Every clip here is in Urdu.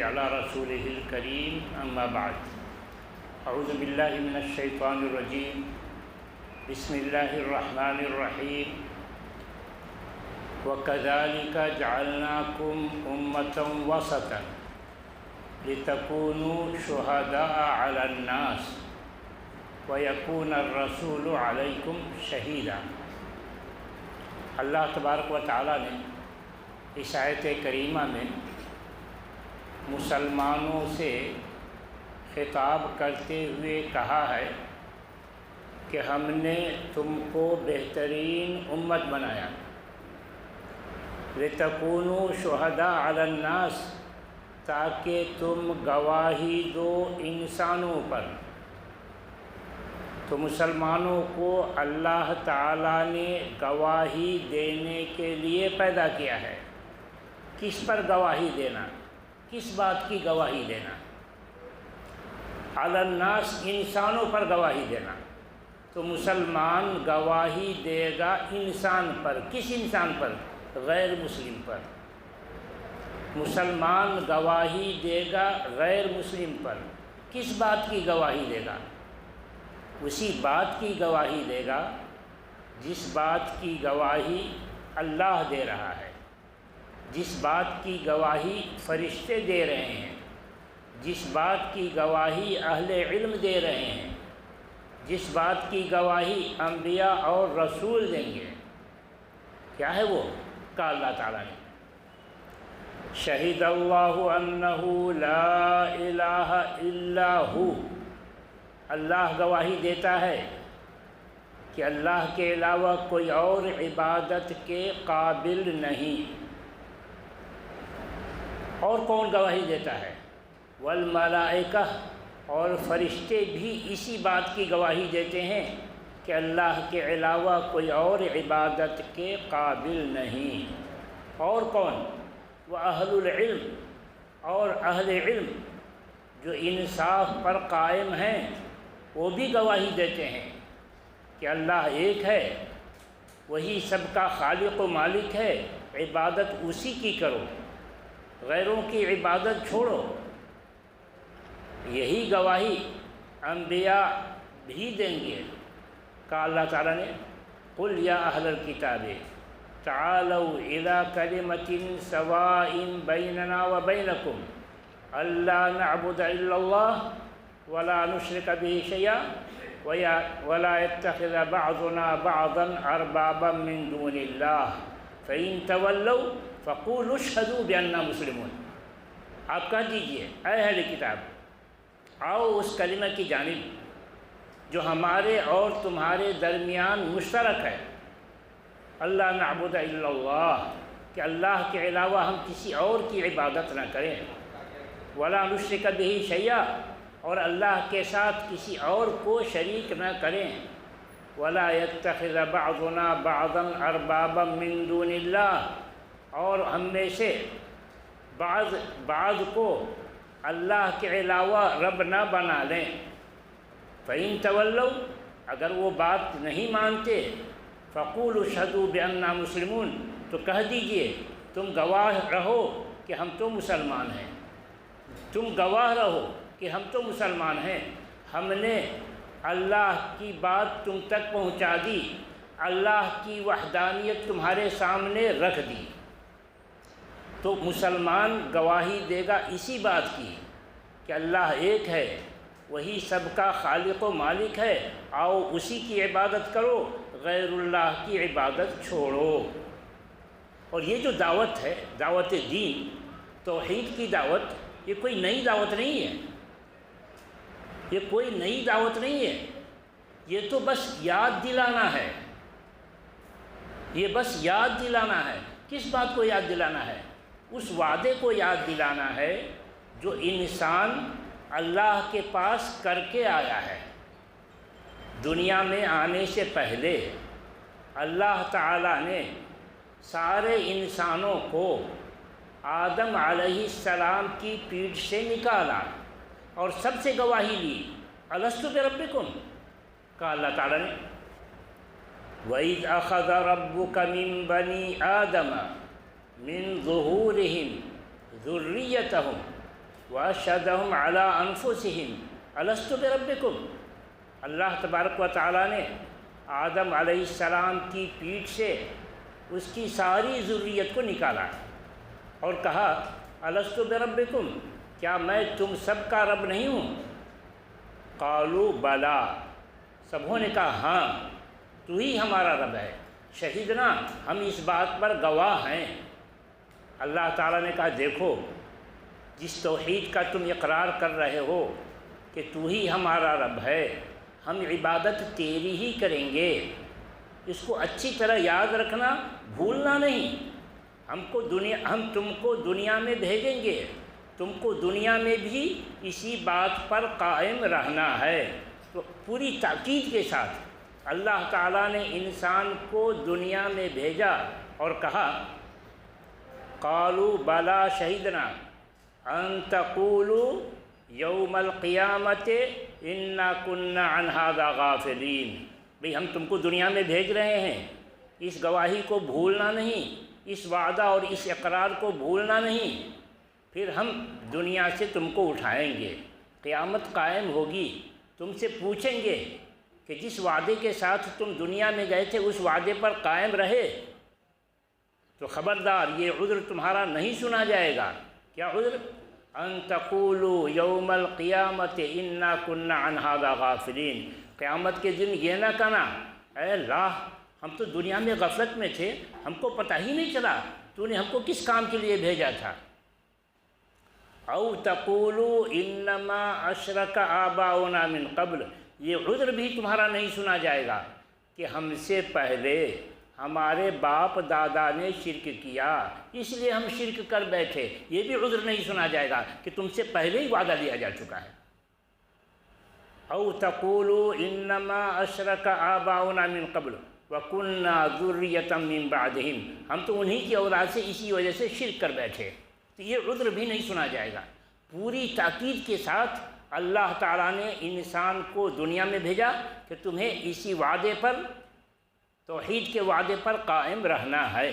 علی رسولہ الکریم اما بعد اعوذ باللہ من الشیطان الرجیم بسم اللہ الرحمن الرحیم وَكَذَلِكَ جَعَلْنَاكُمْ أُمَّةً وَسَطًا لِتَكُونُوا شُهَدَاءَ عَلَى النَّاسِ وَيَكُونَ الرَّسُولُ عَلَيْكُمْ شَهِيدًا۔ اللہ تبارک و تعالیٰ نے اس آیت کریمہ میں مسلمانوں سے خطاب کرتے ہوئے کہا ہے کہ ہم نے تم کو بہترین امت بنایا، لِتَكُونُوا شُهَدَاءَ عَلَى النَّاسِ، تاکہ تم گواہی دو انسانوں پر۔ تو مسلمانوں کو اللہ تعالیٰ نے گواہی دینے کے لیے پیدا کیا ہے۔ کس پر گواہی دینا؟ کس بات کی گواہی دینا؟ علی الناس، انسانوں پر گواہی دینا۔ تو مسلمان گواہی دے گا انسان پر۔ کس انسان پر؟ غیر مسلم پر۔ مسلمان گواہی دے گا غیر مسلم پر۔ کس بات کی گواہی دے گا؟ اسی بات کی گواہی دے گا جس بات کی گواہی اللہ دے رہا ہے، جس بات کی گواہی فرشتے دے رہے ہیں، جس بات کی گواہی اہل علم دے رہے ہیں، جس بات کی گواہی انبیاء اور رسول دیں گے۔ کیا ہے وہ؟ کہا اللہ تعالیٰ نے شہید اللہ انہ لا الہ الا ہو، اللہ گواہی دیتا ہے کہ اللہ کے علاوہ کوئی اور عبادت کے قابل نہیں۔ اور کون گواہی دیتا ہے؟ والملائکہ، اور فرشتے بھی اسی بات کی گواہی دیتے ہیں کہ اللہ کے علاوہ کوئی اور عبادت کے قابل نہیں۔ اور کون؟ وَأَهْلُ الْعِلْمِ، اور اہل علم جو انصاف پر قائم ہیں وہ بھی گواہی دیتے ہیں کہ اللہ ایک ہے، وہی سب کا خالق و مالک ہے، عبادت اسی کی کرو، غیروں کی عبادت چھوڑو۔ یہی گواہی انبیاء بھی دیں گے۔ کہا اللہ تعالیٰ نے قُلْ يَا أَهْلَ الْكِتَابِ تَعَالَوْا إِلَىٰ كَلِمَةٍ سَوَاءٍ بَيْنَنَا وَبَيْنَكُمْ أَلَّا نَعْبُدَ إِلَّا اللَّهَ وَلَا نُشْرِكَ بِهِ شَيْئًا وَلَا يَتَّخِذَ بَعْضُنَا بَعْضًا أَرْبَابًا مِّن دُونِ اللَّهِ فَإِن تَوَلَّوْا فَقُولُوا اشْهَدُوا بِأَنَّا مُسْلِمُونَ۔ آپ کہہ دیجئے اے اہل کتاب، آؤ اس کلمہ کی جانب جو ہمارے اور تمہارے درمیان مشترک ہے، اللہ نعبد الا اللہ، کہ اللہ کے علاوہ ہم کسی اور کی عبادت نہ کریں، ولا نشرک بہ شیئا، اور اللہ کے ساتھ کسی اور کو شریک نہ کریں، ولا يتخذ بعضنا بعضا اربابا من دون اللہ، اور ہم میں سے بعض کو اللہ کے علاوہ رب نہ بنا لیں۔ فَإِن تَوَلَّوْا، اگر وہ بات نہیں مانتے، فَقُولُوا اشْهَدُوا بِأَنَّا مُسْلِمُونَ، تو کہہ دیجئے تم گواہ رہو کہ ہم تو مسلمان ہیں، تم گواہ رہو کہ ہم تو مسلمان ہیں، ہم نے اللہ کی بات تم تک پہنچا دی، اللہ کی وحدانیت تمہارے سامنے رکھ دی۔ تو مسلمان گواہی دے گا اسی بات کی کہ اللہ ایک ہے، وہی سب کا خالق و مالک ہے، آؤ اسی کی عبادت کرو، غیر اللہ کی عبادت چھوڑو۔ اور یہ جو دعوت ہے، دعوت دین، توحید کی دعوت، یہ کوئی نئی دعوت نہیں ہے، یہ کوئی نئی دعوت نہیں ہے، یہ تو بس یاد دلانا ہے، یہ بس یاد دلانا ہے۔ کس بات کو یاد دلانا ہے؟ اس وعدے کو یاد دلانا ہے جو انسان اللہ کے پاس کر کے آیا ہے۔ دنیا میں آنے سے پہلے اللہ تعالیٰ نے سارے انسانوں کو آدم علیہ السلام کی پیٹھ سے نکالا اور سب سے گواہی لی، الست بربکم، کہا اللہ تعالیٰ نے وَإِذْ أَخَذَ رَبُّكَ مِنْ بَنِي آدَمَ مِنْ ظُهُورِهِمْ ذُرِّيَّتَهُمْ وَأَشْهَدَهُمْ عَلَىٰ أَنفُسِهِمْ أَلَسْتُ بِرَبِّكُمْ، اللہ تبارک و تعالیٰ نے آدم علیہ السلام کی پیٹھ سے اس کی ساری ذریت کو نکالا اور کہا الستُ بربکم، کیا میں تم سب کا رب نہیں ہوں؟ قالوا بلا، سبوں نے کہا ہاں تو ہی ہمارا رب ہے، شہیدنا، ہم اس بات پر گواہ ہیں۔ اللہ تعالیٰ نے کہا دیکھو، جس توحید کا تم اقرار کر رہے ہو کہ تو ہی ہمارا رب ہے، ہم عبادت تیری ہی کریں گے، اس کو اچھی طرح یاد رکھنا، بھولنا نہیں۔ ہم تم کو دنیا میں بھیجیں گے، تم کو دنیا میں بھی اسی بات پر قائم رہنا ہے۔ تو پوری تاکید کے ساتھ اللہ تعالیٰ نے انسان کو دنیا میں بھیجا اور کہا قالوا بلا شہیدنا ان تقولوا یوم القیامت انا کنا عن ھذا غافلین، بھئی ہم تم کو دنیا میں بھیج رہے ہیں، اس گواہی کو بھولنا نہیں، اس وعدہ اور اس اقرار کو بھولنا نہیں، پھر ہم دنیا سے تم کو اٹھائیں گے، قیامت قائم ہوگی، تم سے پوچھیں گے کہ جس وعدے کے ساتھ تم دنیا میں گئے تھے اس وعدے پر قائم رہے؟ تو خبردار یہ عذر تمہارا نہیں سنا جائے گا۔ کیا عذر؟ ان تقولوا یوم القیامت انا کنا عن ھذا غافلین، قیامت کے دن یہ نہ کہنا اے اللہ ہم تو دنیا میں غفلت میں تھے، ہم کو پتہ ہی نہیں چلا تو نے ہم کو کس کام کے لیے بھیجا تھا۔ او تقولوا انما اشرک آباؤنا من قبل، یہ عذر بھی تمہارا نہیں سنا جائے گا کہ ہم سے پہلے ہمارے باپ دادا نے شرک کیا اس لیے ہم شرک کر بیٹھے، یہ بھی عذر نہیں سنا جائے گا کہ تم سے پہلے ہی وعدہ لیا جا چکا ہے۔ او تقولوا انما اشرک آباؤنا من قبل وَكُنَّا ذُرِّيَّةً مِّن بَعْدِهِمْ، ہم تو انہی کی اولاد سے اسی وجہ سے شرک کر بیٹھے، تو یہ عذر بھی نہیں سنا جائے گا۔ پوری تاکید کے ساتھ اللہ تعالیٰ نے انسان کو دنیا میں بھیجا کہ تمہیں اسی وعدے پر، توحید کے وعدے پر قائم رہنا ہے۔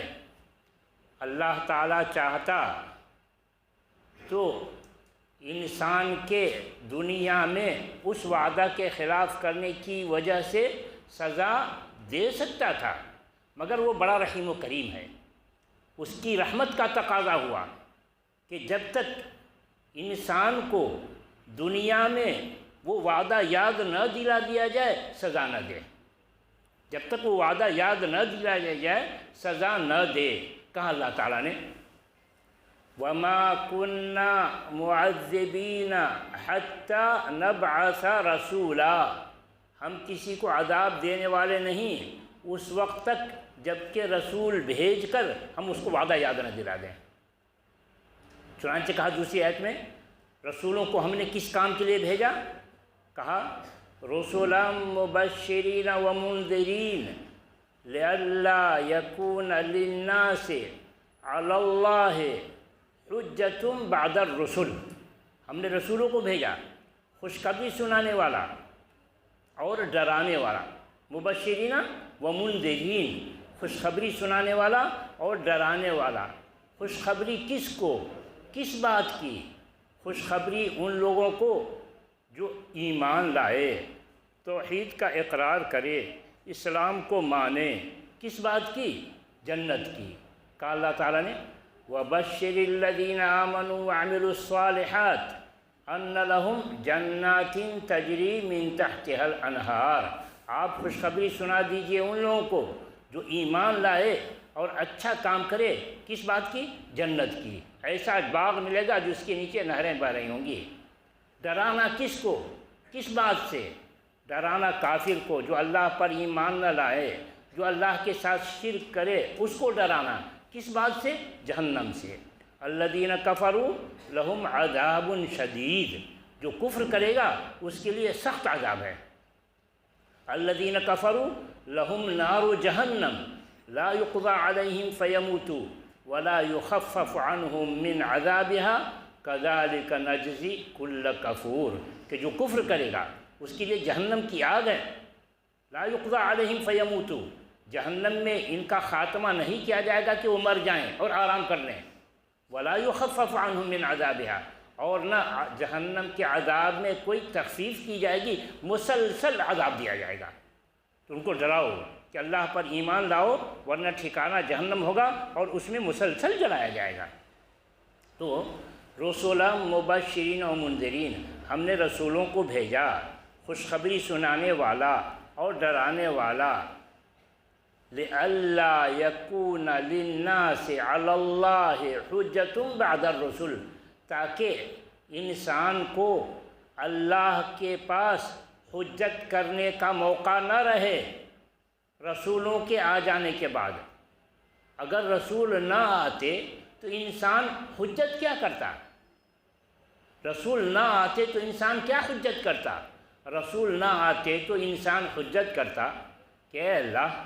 اللہ تعالیٰ چاہتا تو انسان کے دنیا میں اس وعدہ کے خلاف کرنے کی وجہ سے سزا دے سکتا تھا، مگر وہ بڑا رحیم و کریم ہے، اس کی رحمت کا تقاضا ہوا کہ جب تک انسان کو دنیا میں وہ وعدہ یاد نہ دلا دیا جائے سزا نہ دے، جب تک وہ وعدہ یاد نہ دلایا جائے سزا نہ دے۔ کہا اللہ تعالیٰ نے وَمَا كُنَّا مُعَذِّبِينَ حَتَّى نَبْعَثَ رَسُولًا، ہم کسی کو عذاب دینے والے نہیں اس وقت تک جب کہ رسول بھیج کر ہم اس کو وعدہ یاد نہ دلا دیں۔ چنانچہ کہا دوسری آیت میں رسولوں کو ہم نے کس کام کے لیے بھیجا؟ کہا رسولا مبشرین ومنذرین لئلا یکون للناس علی اللہ حجۃ بعد الرسل، ہم نے رسولوں کو بھیجا خوشخبری سنانے والا اور ڈرانے والا، مبشرین و منذرین، خوشخبری سنانے والا اور ڈرانے والا۔ خوشخبری کس کو، کس بات کی؟ خوشخبری ان لوگوں کو جو ایمان لائے، توحید کا اقرار کرے، اسلام کو مانے۔ کس بات کی؟ جنت کی۔ کہا اللہ تعالیٰ نے وَبَشِّرِ الَّذِينَ آمَنُوا وَعَمِلُوا الصَّالِحَاتِ ان لہم جنات تجری من تحتها الانہار، آپ خوشخبری سنا دیجئے ان لوگوں کو جو ایمان لائے اور اچھا کام کرے۔ کس بات کی؟ جنت کی۔ ایسا باغ ملے گا جس کے نیچے نہریں بہ رہی ہوں گی۔ ڈرانا کس کو، کس بات سے؟ ڈرانا کافر کو جو اللہ پر ایمان نہ لائے، جو اللہ کے ساتھ شرک کرے، اس کو ڈرانا۔ کس بات سے؟ جہنم سے۔ الذین کفروا لہم عذاب شدید، جو کفر کرے گا اس کے لیے سخت عذاب ہے۔ الذین کفروا لہم نار جہنم لا یقضى علیہم فیموتوا ولا یخفف عنہم من عذابها کذالک نجزی کل کفور، کہ جو کفر کرے گا اس کے لیے جہنم کی آگ ہے۔ لا یقضى علیہم فیموتوا، جہنم میں ان کا خاتمہ نہیں کیا جائے گا کہ وہ مر جائیں اور آرام کر لیں۔ ولا یخفف عنہم من عذابها، اور نہ جہنم کے عذاب میں کوئی تخفیف کی جائے گی، مسلسل عذاب دیا جائے گا۔ تو ان کو ڈراؤ کہ اللہ پر ایمان لاؤ ورنہ ٹھکانہ جہنم ہوگا اور اس میں مسلسل جلایا جائے گا۔ تو رسولا مبشرین و منذرین، ہم نے رسولوں کو بھیجا خوشخبری سنانے والا اور ڈرانے والا، لئلا یکون للناس علی اللہ حجۃ بعد الرسل، تاکہ انسان کو اللہ کے پاس حجت کرنے کا موقع نہ رہے رسولوں کے آ جانے کے بعد۔ اگر رسول نہ آتے تو انسان حجت کیا کرتا؟ رسول نہ آتے تو انسان کیا حجت کرتا؟ رسول نہ آتے تو انسان حجت کرتا کہ اے اللہ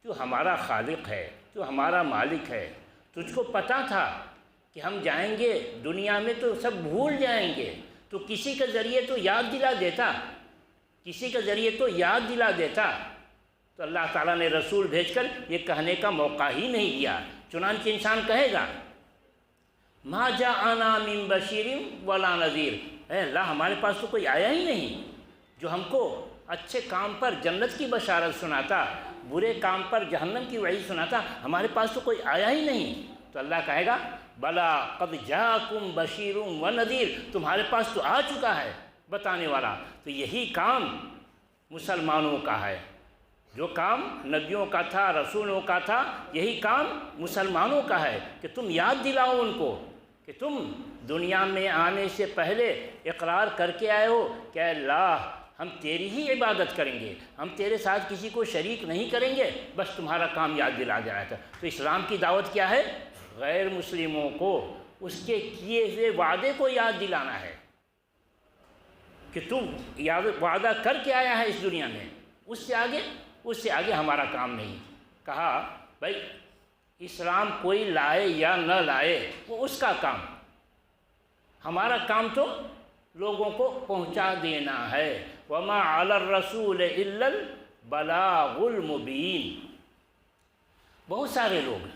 تو ہمارا خالق ہے، تو ہمارا مالک ہے، تجھ کو پتہ تھا کہ ہم جائیں گے دنیا میں تو سب بھول جائیں گے، تو کسی کے ذریعے تو یاد دلا دیتا، کسی کے ذریعے تو یاد دلا دیتا۔ تو اللہ تعالیٰ نے رسول بھیج کر یہ کہنے کا موقع ہی نہیں دیا، چنانچہ انسان کہے گا ما جاءنا من بشیر ولا نذیر، اے اللہ ہمارے پاس تو کوئی آیا ہی نہیں جو ہم کو اچھے کام پر جنت کی بشارت سناتا، برے کام پر جہنم کی وعید سناتا، ہمارے پاس تو کوئی آیا ہی نہیں۔ تو اللہ کہے گا بلا قد جاءکم بشیر و نذیر، تمہارے پاس تو آ چکا ہے بتانے والا۔ تو یہی کام مسلمانوں کا ہے، جو کام نبیوں کا تھا، رسولوں کا تھا، یہی کام مسلمانوں کا ہے کہ تم یاد دلاؤ ان کو کہ تم دنیا میں آنے سے پہلے اقرار کر کے آئے ہو کہ اے اللہ ہم تیری ہی عبادت کریں گے، ہم تیرے ساتھ کسی کو شریک نہیں کریں گے، بس تمہارا کام یاد دلا جانا تھا۔ تو اسلام کی دعوت کیا ہے؟ غیر مسلموں کو اس کے کیے ہوئے وعدے کو یاد دلانا ہے کہ تم وعدہ کر کے آیا ہے اس دنیا میں، اس سے آگے ہمارا کام نہیں۔ کہا بھائی اسلام کوئی لائے یا نہ لائے وہ اس کا کام، ہمارا کام تو لوگوں کو پہنچا دینا ہے۔ وما علی الرسول الا البلاغ المبین۔ بہت سارے لوگ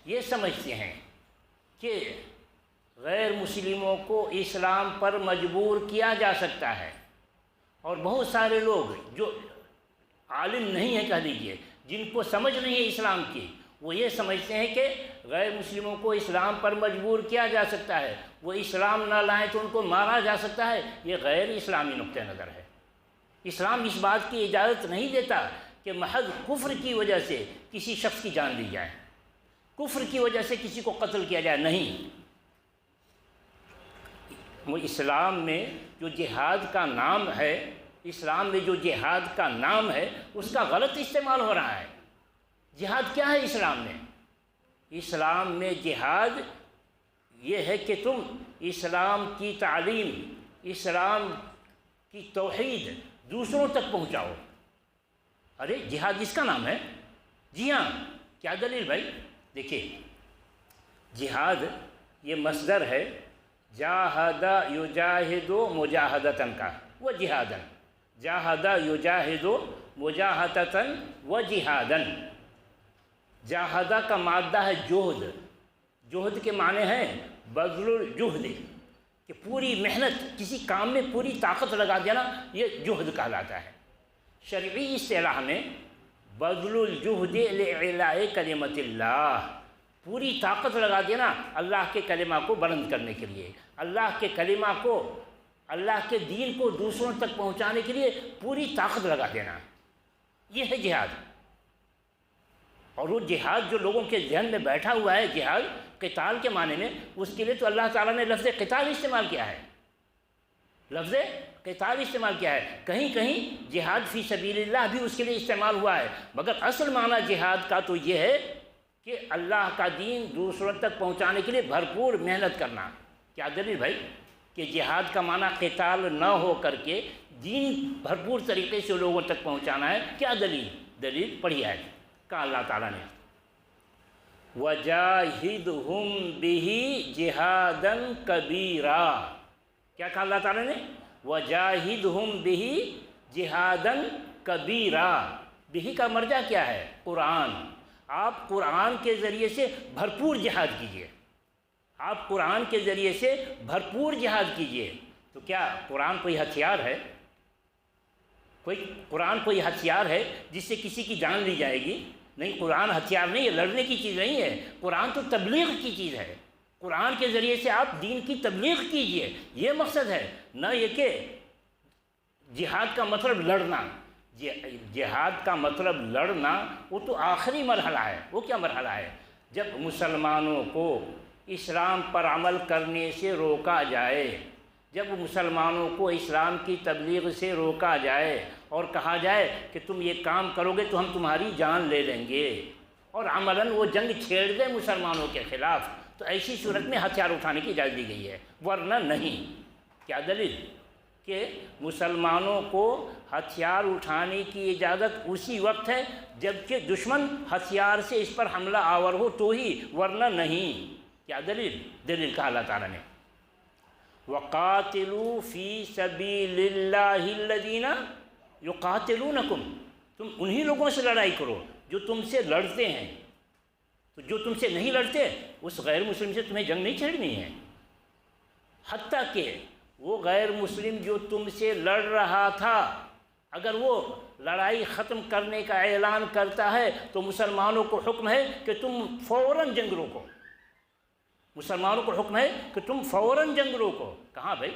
یہ سمجھتے ہیں کہ غیر مسلموں کو اسلام پر مجبور کیا جا سکتا ہے، اور بہت سارے لوگ جو عالم نہیں ہیں کہہ دیجئے، جن کو سمجھ نہیں ہے اسلام کی، وہ یہ سمجھتے ہیں کہ غیر مسلموں کو اسلام پر مجبور کیا جا سکتا ہے، وہ اسلام نہ لائیں تو ان کو مارا جا سکتا ہے۔ یہ غیر اسلامی نقطہ نظر ہے۔ اسلام اس بات کی اجازت نہیں دیتا کہ محض کفر کی وجہ سے کسی شخص کی جان لی جائے، کفر کی وجہ سے کسی کو قتل کیا جائے، نہیں۔ وہ اسلام میں جو جہاد کا نام ہے، اسلام میں جو جہاد کا نام ہے اس کا غلط استعمال ہو رہا ہے۔ جہاد کیا ہے اسلام میں؟ اسلام میں جہاد یہ ہے کہ تم اسلام کی تعلیم، اسلام کی توحید دوسروں تک پہنچاؤ۔ ارے جہاد اس کا نام ہے؟ جی ہاں، کیا دلیل بھائی؟ دیکھیے جہاد یہ مصدر ہے جاہد یجاہد مجاہدتن کا، وہ جہادن، جاہد یجاہد مجاہدتن و جہادن۔ جاہدہ کا مادہ ہے جہد، جہد کے معنی ہیں بذل الجہد، کہ پوری محنت کسی کام میں پوری طاقت لگا دینا، یہ جہد کہلاتا ہے۔ شرعی اصطلاح میں بذل الجہد لإعلاء کلمۃ اللہ، پوری طاقت لگا دینا اللہ کے کلمہ کو بلند کرنے کے لیے، اللہ کے کلمہ کو، اللہ کے دین کو دوسروں تک پہنچانے کے لیے پوری طاقت لگا دینا، یہ ہے جہاد۔ اور وہ جہاد جو لوگوں کے ذہن میں بیٹھا ہوا ہے، جہاد قتال کے معنی میں، اس کے لیے تو اللہ تعالیٰ نے لفظ قتال استعمال کیا ہے، لفظ قتال استعمال کیا ہے۔ کہیں کہیں جہاد فی سبیل اللہ بھی اس کے لیے استعمال ہوا ہے، مگر اصل معنی جہاد کا تو یہ ہے کہ اللہ کا دین دوسروں تک پہنچانے کے لیے بھرپور محنت کرنا۔ کیا دلیل بھائی کہ جہاد کا معنی قتال نہ ہو کر کے دین بھرپور طریقے سے لوگوں تک پہنچانا ہے؟ کیا دلیل؟ دلیل پڑھی ہے، کہا اللہ تعالیٰ نے وَجَاهِدْهُمْ بِهِ جِهَادًا كَبِيرًا۔ کیا کہا اللہ تعالیٰ نے؟ وَجَاهِدْهُمْ بِهِ جِهَادًا كَبِيرًا۔ بِهِ کا مرجع کیا ہے؟ قرآن۔ آپ قرآن کے ذریعے سے بھرپور جہاد کیجئے، آپ قرآن کے ذریعے سے بھرپور جہاد کیجئے۔ تو کیا قرآن کوئی ہتھیار ہے؟ قرآن کوئی ہتھیار ہے جس سے کسی کی جان لی جائے گی؟ نہیں، قرآن ہتھیار نہیں ہے، لڑنے کی چیز نہیں ہے۔ قرآن تو تبلیغ کی چیز ہے۔ قرآن کے ذریعے سے آپ دین کی تبلیغ کیجئے، یہ مقصد ہے، نہ یہ کہ جہاد کا مطلب لڑنا۔ جہاد کا مطلب لڑنا وہ تو آخری مرحلہ ہے۔ وہ کیا مرحلہ ہے؟ جب مسلمانوں کو اسلام پر عمل کرنے سے روکا جائے، جب مسلمانوں کو اسلام کی تبلیغ سے روکا جائے اور کہا جائے کہ تم یہ کام کرو گے تو ہم تمہاری جان لے لیں گے، اور عملاً وہ جنگ چھیڑ دے مسلمانوں کے خلاف، تو ایسی صورت میں ہتھیار اٹھانے کی اجازت دی گئی ہے، ورنہ نہیں۔ کیا دلیل؟ کہ مسلمانوں کو ہتھیار اٹھانے کی اجازت اسی وقت ہے جب کہ دشمن ہتھیار سے اس پر حملہ آور ہو تو ہی، ورنہ نہیں۔ کیا دلیل؟ دلیل کہا اللہ تعالیٰ نے وَقَاتِلُوا فِي سَبِيلِ اللَّهِ الَّذِينَ يُقَاتِلُونَكُمْ، تم انہی لوگوں سے لڑائی کرو جو تم سے لڑتے ہیں۔ تو جو تم سے نہیں لڑتے اس غیر مسلم سے تمہیں جنگ نہیں چھیڑنی ہے، حتیٰ کہ وہ غیر مسلم جو تم سے لڑ رہا تھا اگر وہ لڑائی ختم کرنے کا اعلان کرتا ہے تو مسلمانوں کو حکم ہے کہ تم فوراً جنگ روکو۔ مسلمانوں کو حکم ہے کہ تم فوراً جنگ روکو۔ کہاں بھائی؟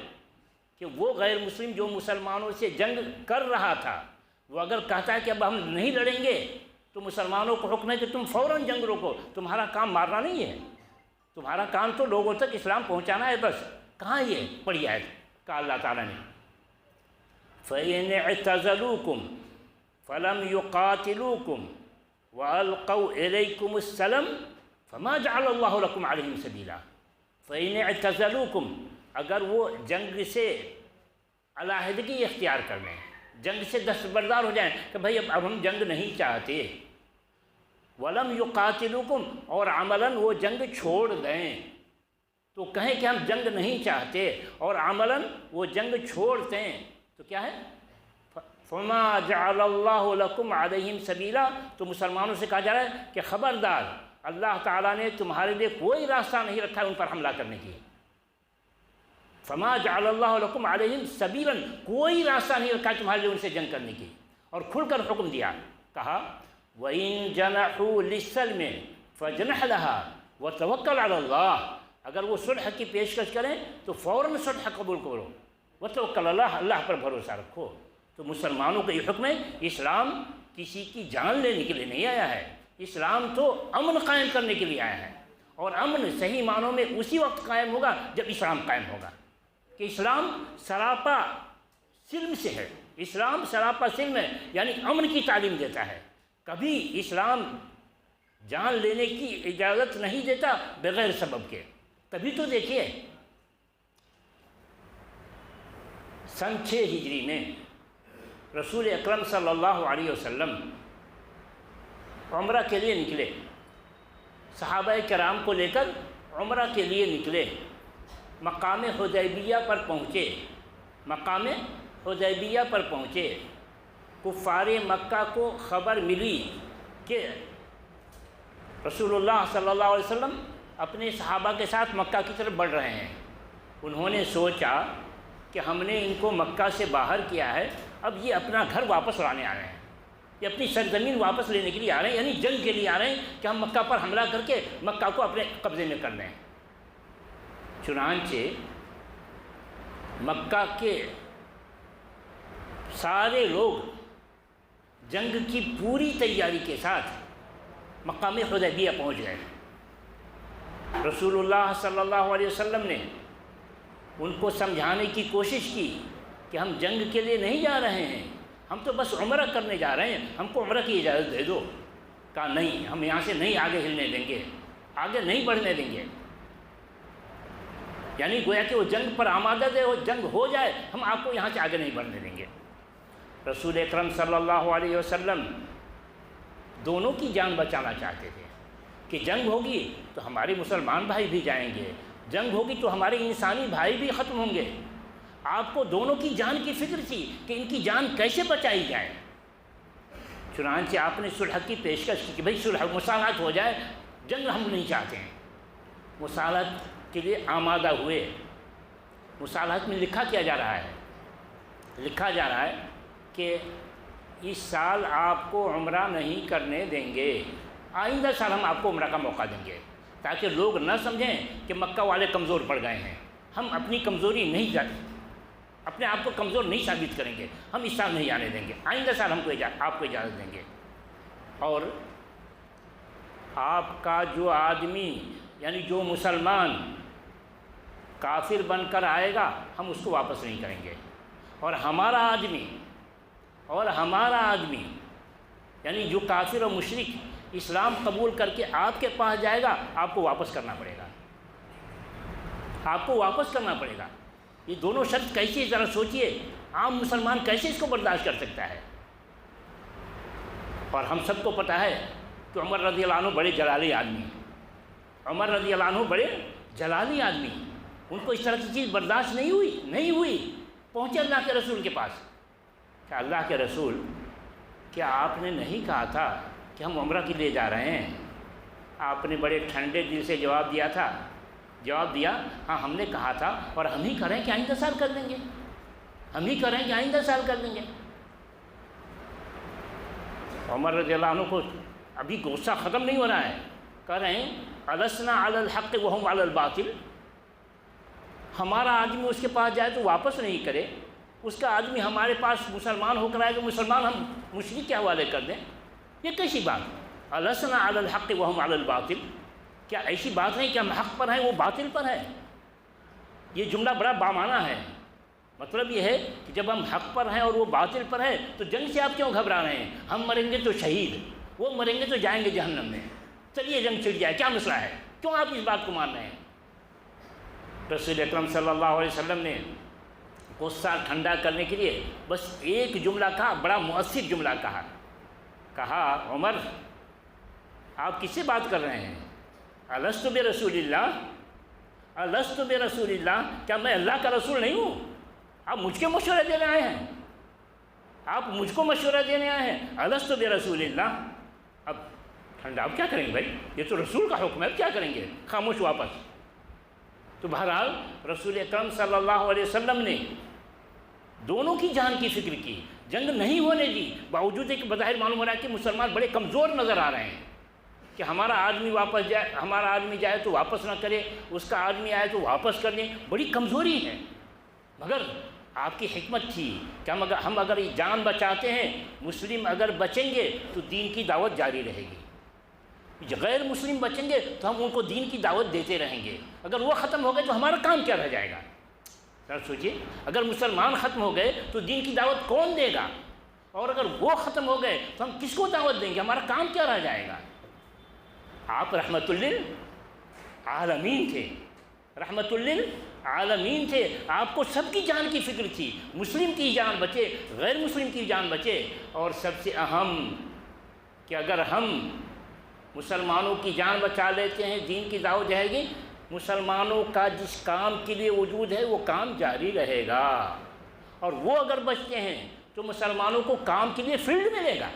کہ وہ غیر مسلم جو مسلمانوں سے جنگ کر رہا تھا، وہ اگر کہتا ہے کہ اب ہم نہیں لڑیں گے تو مسلمانوں کو حکم ہے کہ تم فوراً جنگ روکو۔ تمہارا کام مارنا نہیں ہے، تمہارا کام تو لوگوں تک اسلام پہنچانا ہے بس۔ کہاں یہ پڑھی آیت؟ کہا اللہ تعالیٰ نے فَإِنِ اعْتَزَلُوكُمْ فَلَمْ يُقَاتِلُوكُمْ وَأَلْقَوْا إِلَيْكُمُ السَّلَمَ فَمَا جَعَلَ اللَّهُ لَكُمْ عَلَيْهِمْ سَبِيلًا۔ فَإِنِ اعْتَزَلُوكُمْ، اگر وہ جنگ سے علیحدگی اختیار کر لیں، جنگ سے دستبردار ہو جائیں کہ بھائی اب ہم جنگ نہیں چاہتے، وَلَمْ يُقَاتِلُوكُمْ، اور عملاً وہ جنگ چھوڑ دیں، تو کہیں کہ ہم جنگ نہیں چاہتے اور عملاً وہ جنگ چھوڑتے ہیں، تو کیا ہے؟ فَمَا جَعَلَ اللَّهُ لَكُمْ عَلَيْهِمْ سَبِيلًا، تو مسلمانوں سے کہا جا رہا ہے کہ خبردار، اللہ تعالیٰ نے تمہارے لیے کوئی راستہ نہیں رکھا ہے ان پر حملہ کرنے کی۔ فَمَا جَعَلَ اللَّهُ لَكُمْ عَلَيْهِمْ سَبِيلًا، کوئی راستہ نہیں رکھا ہے تمہارے لیے ان سے جنگ کرنے کی، اور کھل کر حکم دیا، کہا وَإِن جَنَحُوا لِلسَّلْمِ فَاجْنَحْ لَهَا وَتَوَكَّلْ عَلَى اللَّهِ، اگر وہ صلح کی پیشکش کریں تو فوراً صلح قبول کرو، وَتَوَكَّلْ عَلَى اللَّهِ، اللہ پر بھروسہ رکھو۔ تو مسلمانوں کا یہ حکم ہے، اسلام کسی کی جان لینے کے لیے نہیں آیا ہے، اسلام تو امن قائم کرنے کے لیے آیا ہے، اور امن صحیح معنوں میں اسی وقت قائم ہوگا جب اسلام قائم ہوگا، کہ اسلام سراپا سلم سے ہے، اسلام سراپا سلم ہے، یعنی امن کی تعلیم دیتا ہے۔ کبھی اسلام جان لینے کی اجازت نہیں دیتا بغیر سبب کے۔ کبھی تو دیکھیے سن 6 ہجری میں رسول اکرم صلی اللہ علیہ وسلم عمرہ کے لیے نکلے، صحابہ کرام کو لے کر عمرہ کے لیے نکلے، مقام حدیبیہ پر پہنچے، مقام حدیبیہ پر پہنچے، کفار مکہ کو خبر ملی کہ رسول اللہ صلی اللہ علیہ وسلم اپنے صحابہ کے ساتھ مکہ کی طرف بڑھ رہے ہیں۔ انہوں نے سوچا کہ ہم نے ان کو مکہ سے باہر کیا ہے، اب یہ اپنا گھر واپس لانے آ رہے ہیں، یہ اپنی سرزمین واپس لینے کے لیے آ رہے ہیں، یعنی جنگ کے لیے آ رہے ہیں کہ ہم مکہ پر حملہ کر کے مکہ کو اپنے قبضے میں کر لیں۔ چنانچہ مکہ کے سارے لوگ جنگ کی پوری تیاری کے ساتھ مقام حدیبیہ پہنچ گئے۔ رسول اللہ صلی اللہ علیہ وسلم نے ان کو سمجھانے کی کوشش کی کہ ہم جنگ کے لیے نہیں جا رہے ہیں، ہم تو بس عمرہ کرنے جا رہے ہیں، ہم کو عمرہ کی اجازت دے دو۔ کہا نہیں، ہم یہاں سے نہیں آگے ہلنے دیں گے، آگے نہیں بڑھنے دیں گے، یعنی گویا کہ وہ جنگ پر آمادہ ہے، وہ جنگ ہو جائے ہم آپ کو یہاں سے آگے نہیں بڑھنے دیں گے۔ رسول اکرم صلی اللہ علیہ وسلم دونوں کی جان بچانا چاہتے تھے کہ جنگ ہوگی تو ہمارے مسلمان بھائی بھی جائیں گے، جنگ ہوگی تو ہمارے انسانی بھائی بھی ختم ہوں گے۔ آپ کو دونوں کی جان کی فکر تھی کہ ان کی جان کیسے بچائی جائے۔ چنانچہ آپ نے صلح کی پیشکش کی کہ بھئی صلح، مصالحت ہو جائے، جنگ ہم نہیں چاہتے ہیں۔ مصالحت کے لیے آمادہ ہوئے۔ مصالحات میں لکھا کیا جا رہا ہے، لکھا جا رہا ہے کہ اس سال آپ کو عمرہ نہیں کرنے دیں گے، آئندہ سال ہم آپ کو عمرہ کا موقع دیں گے، تاکہ لوگ نہ سمجھیں کہ مکہ والے کمزور پڑ گئے ہیں۔ ہم اپنی کمزوری نہیں جاتی، اپنے آپ کو کمزور نہیں ثابت کریں گے، ہم اس سال نہیں آنے دیں گے، آئندہ سال ہم کو آپ کو اجازت دیں گے۔ اور آپ کا جو آدمی یعنی جو مسلمان کافر بن کر آئے گا ہم اس کو واپس نہیں کریں گے، اور ہمارا آدمی یعنی جو کافر اور مشرک اسلام قبول کر کے آپ کے پاس جائے گا آپ کو واپس کرنا پڑے گا، آپ کو واپس کرنا پڑے گا۔ یہ دونوں شرط کیسے، ذرا سوچئے، عام مسلمان کیسے اس کو برداشت کر سکتا ہے؟ اور ہم سب کو پتہ ہے کہ عمر رضی اللہ عنہ بڑے جلالی آدمی ہیں، عمر رضی اللہ عنہ بڑے جلالی آدمی ہیں، ان کو اس طرح کی چیز برداشت نہیں ہوئی، پہنچے اللہ کے رسول کے پاس کہ اللہ کے رسول، کیا آپ نے نہیں کہا تھا کہ ہم عمرہ کے لیے جا رہے ہیں؟ آپ نے بڑے ٹھنڈے دل سے جواب دیا ہاں ہم نے کہا تھا، اور ہم ہی کریں کہ آئندہ سال کر دیں گے، عمر رضی اللہ عنہ کو ابھی غصہ ختم نہیں ہو رہا ہے، کہہ رہے ہیں السنا علی الحق وہم علی الباطل، ہمارا آدمی اس کے پاس جائے تو واپس نہیں کرے، اس کا آدمی ہمارے پاس مسلمان ہو کر آئے تو مسلمان ہم مشرک کے حوالے کر دیں، یہ کیسی بات؟ السنا علی الحق وہم علی الباطل، کیا ایسی بات نہیں کہ ہم حق پر ہیں وہ باطل پر ہے؟ یہ جملہ بڑا بامعنی ہے، مطلب یہ ہے کہ جب ہم حق پر ہیں اور وہ باطل پر ہے تو جنگ سے آپ کیوں گھبرا رہے ہیں؟ ہم مریں گے تو شہید، وہ مریں گے تو جائیں گے جہنم میں، چلیے جنگ چھڑ جائے، کیا مسئلہ ہے؟ کیوں آپ اس بات کو مان رہے ہیں؟ رسول اکرم صلی اللہ علیہ وسلم نے غصہ ٹھنڈا کرنے کے لیے بس ایک جملہ کہا، بڑا مؤثر جملہ کہا عمر آپ کس سے بات کر رہے ہیں؟ الست برسول اللہ، کیا میں اللہ کا رسول نہیں ہوں؟ آپ مجھ کے مشورہ دینے آئے ہیں، آپ مجھ کو مشورہ دینے آئے ہیں، الست برسول اللہ۔ اب ٹھنڈا، اب کیا کریں گے بھائی؟ یہ تو رسول کا حکم ہے، اب کیا کریں گے؟ خاموش واپس۔ تو بہرحال رسول اکرم صلی اللہ علیہ وسلم نے دونوں کی جان کی فکر کی، جنگ نہیں ہونے دی، باوجود ایک بظاہر معلوم ہو رہا ہے کہ مسلمان بڑے کمزور نظر آ رہے ہیں کہ ہمارا آدمی جائے تو واپس نہ کرے، اس کا آدمی آئے تو واپس کر دیں، بڑی کمزوری ہے۔ مگر آپ کی حکمت تھی کہ ہم اگر جان بچاتے ہیں، مسلم اگر بچیں گے تو دین کی دعوت جاری رہے گی، غیر مسلم بچیں گے تو ہم ان کو دین کی دعوت دیتے رہیں گے، اگر وہ ختم ہو گئے تو ہمارا کام کیا رہ جائے گا؟ ذرا سوچئے، اگر مسلمان ختم ہو گئے تو دین کی دعوت کون دے گا؟ اور اگر وہ ختم ہو گئے تو ہم کس کو دعوت دیں گے؟ ہمارا کام کیا رہ جائے گا؟ آپ رحمت للعالمین تھے، آپ کو سب کی جان کی فکر تھی، مسلم کی جان بچے، غیر مسلم کی جان بچے، اور سب سے اہم کہ اگر ہم مسلمانوں کی جان بچا لیتے ہیں دین کی دعوت جائے گی، مسلمانوں کا جس کام کے لیے وجود ہے وہ کام جاری رہے گا، اور وہ اگر بچتے ہیں تو مسلمانوں کو کام کے لیے فیلڈ ملے گا۔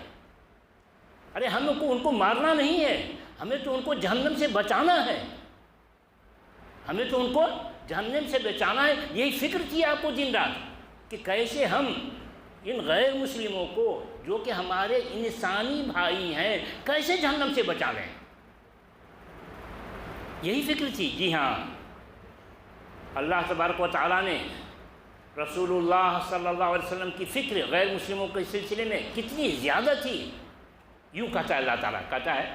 ارے ہم کو ان کو مارنا نہیں ہے، ہمیں تو ان کو جہنم سے بچانا ہے، یہی فکر کی آپ کو دن رات کہ کیسے ہم ان غیر مسلموں کو جو کہ ہمارے انسانی بھائی ہیں کیسے جہنم سے بچا لیں، یہی فکر تھی۔ جی ہاں، اللہ تبارک و تعالیٰ نے رسول اللہ صلی اللہ علیہ وسلم کی فکر غیر مسلموں کے سلسلے میں کتنی زیادہ تھی، یوں کہتا ہے اللہ تعالیٰ، کہتا ہے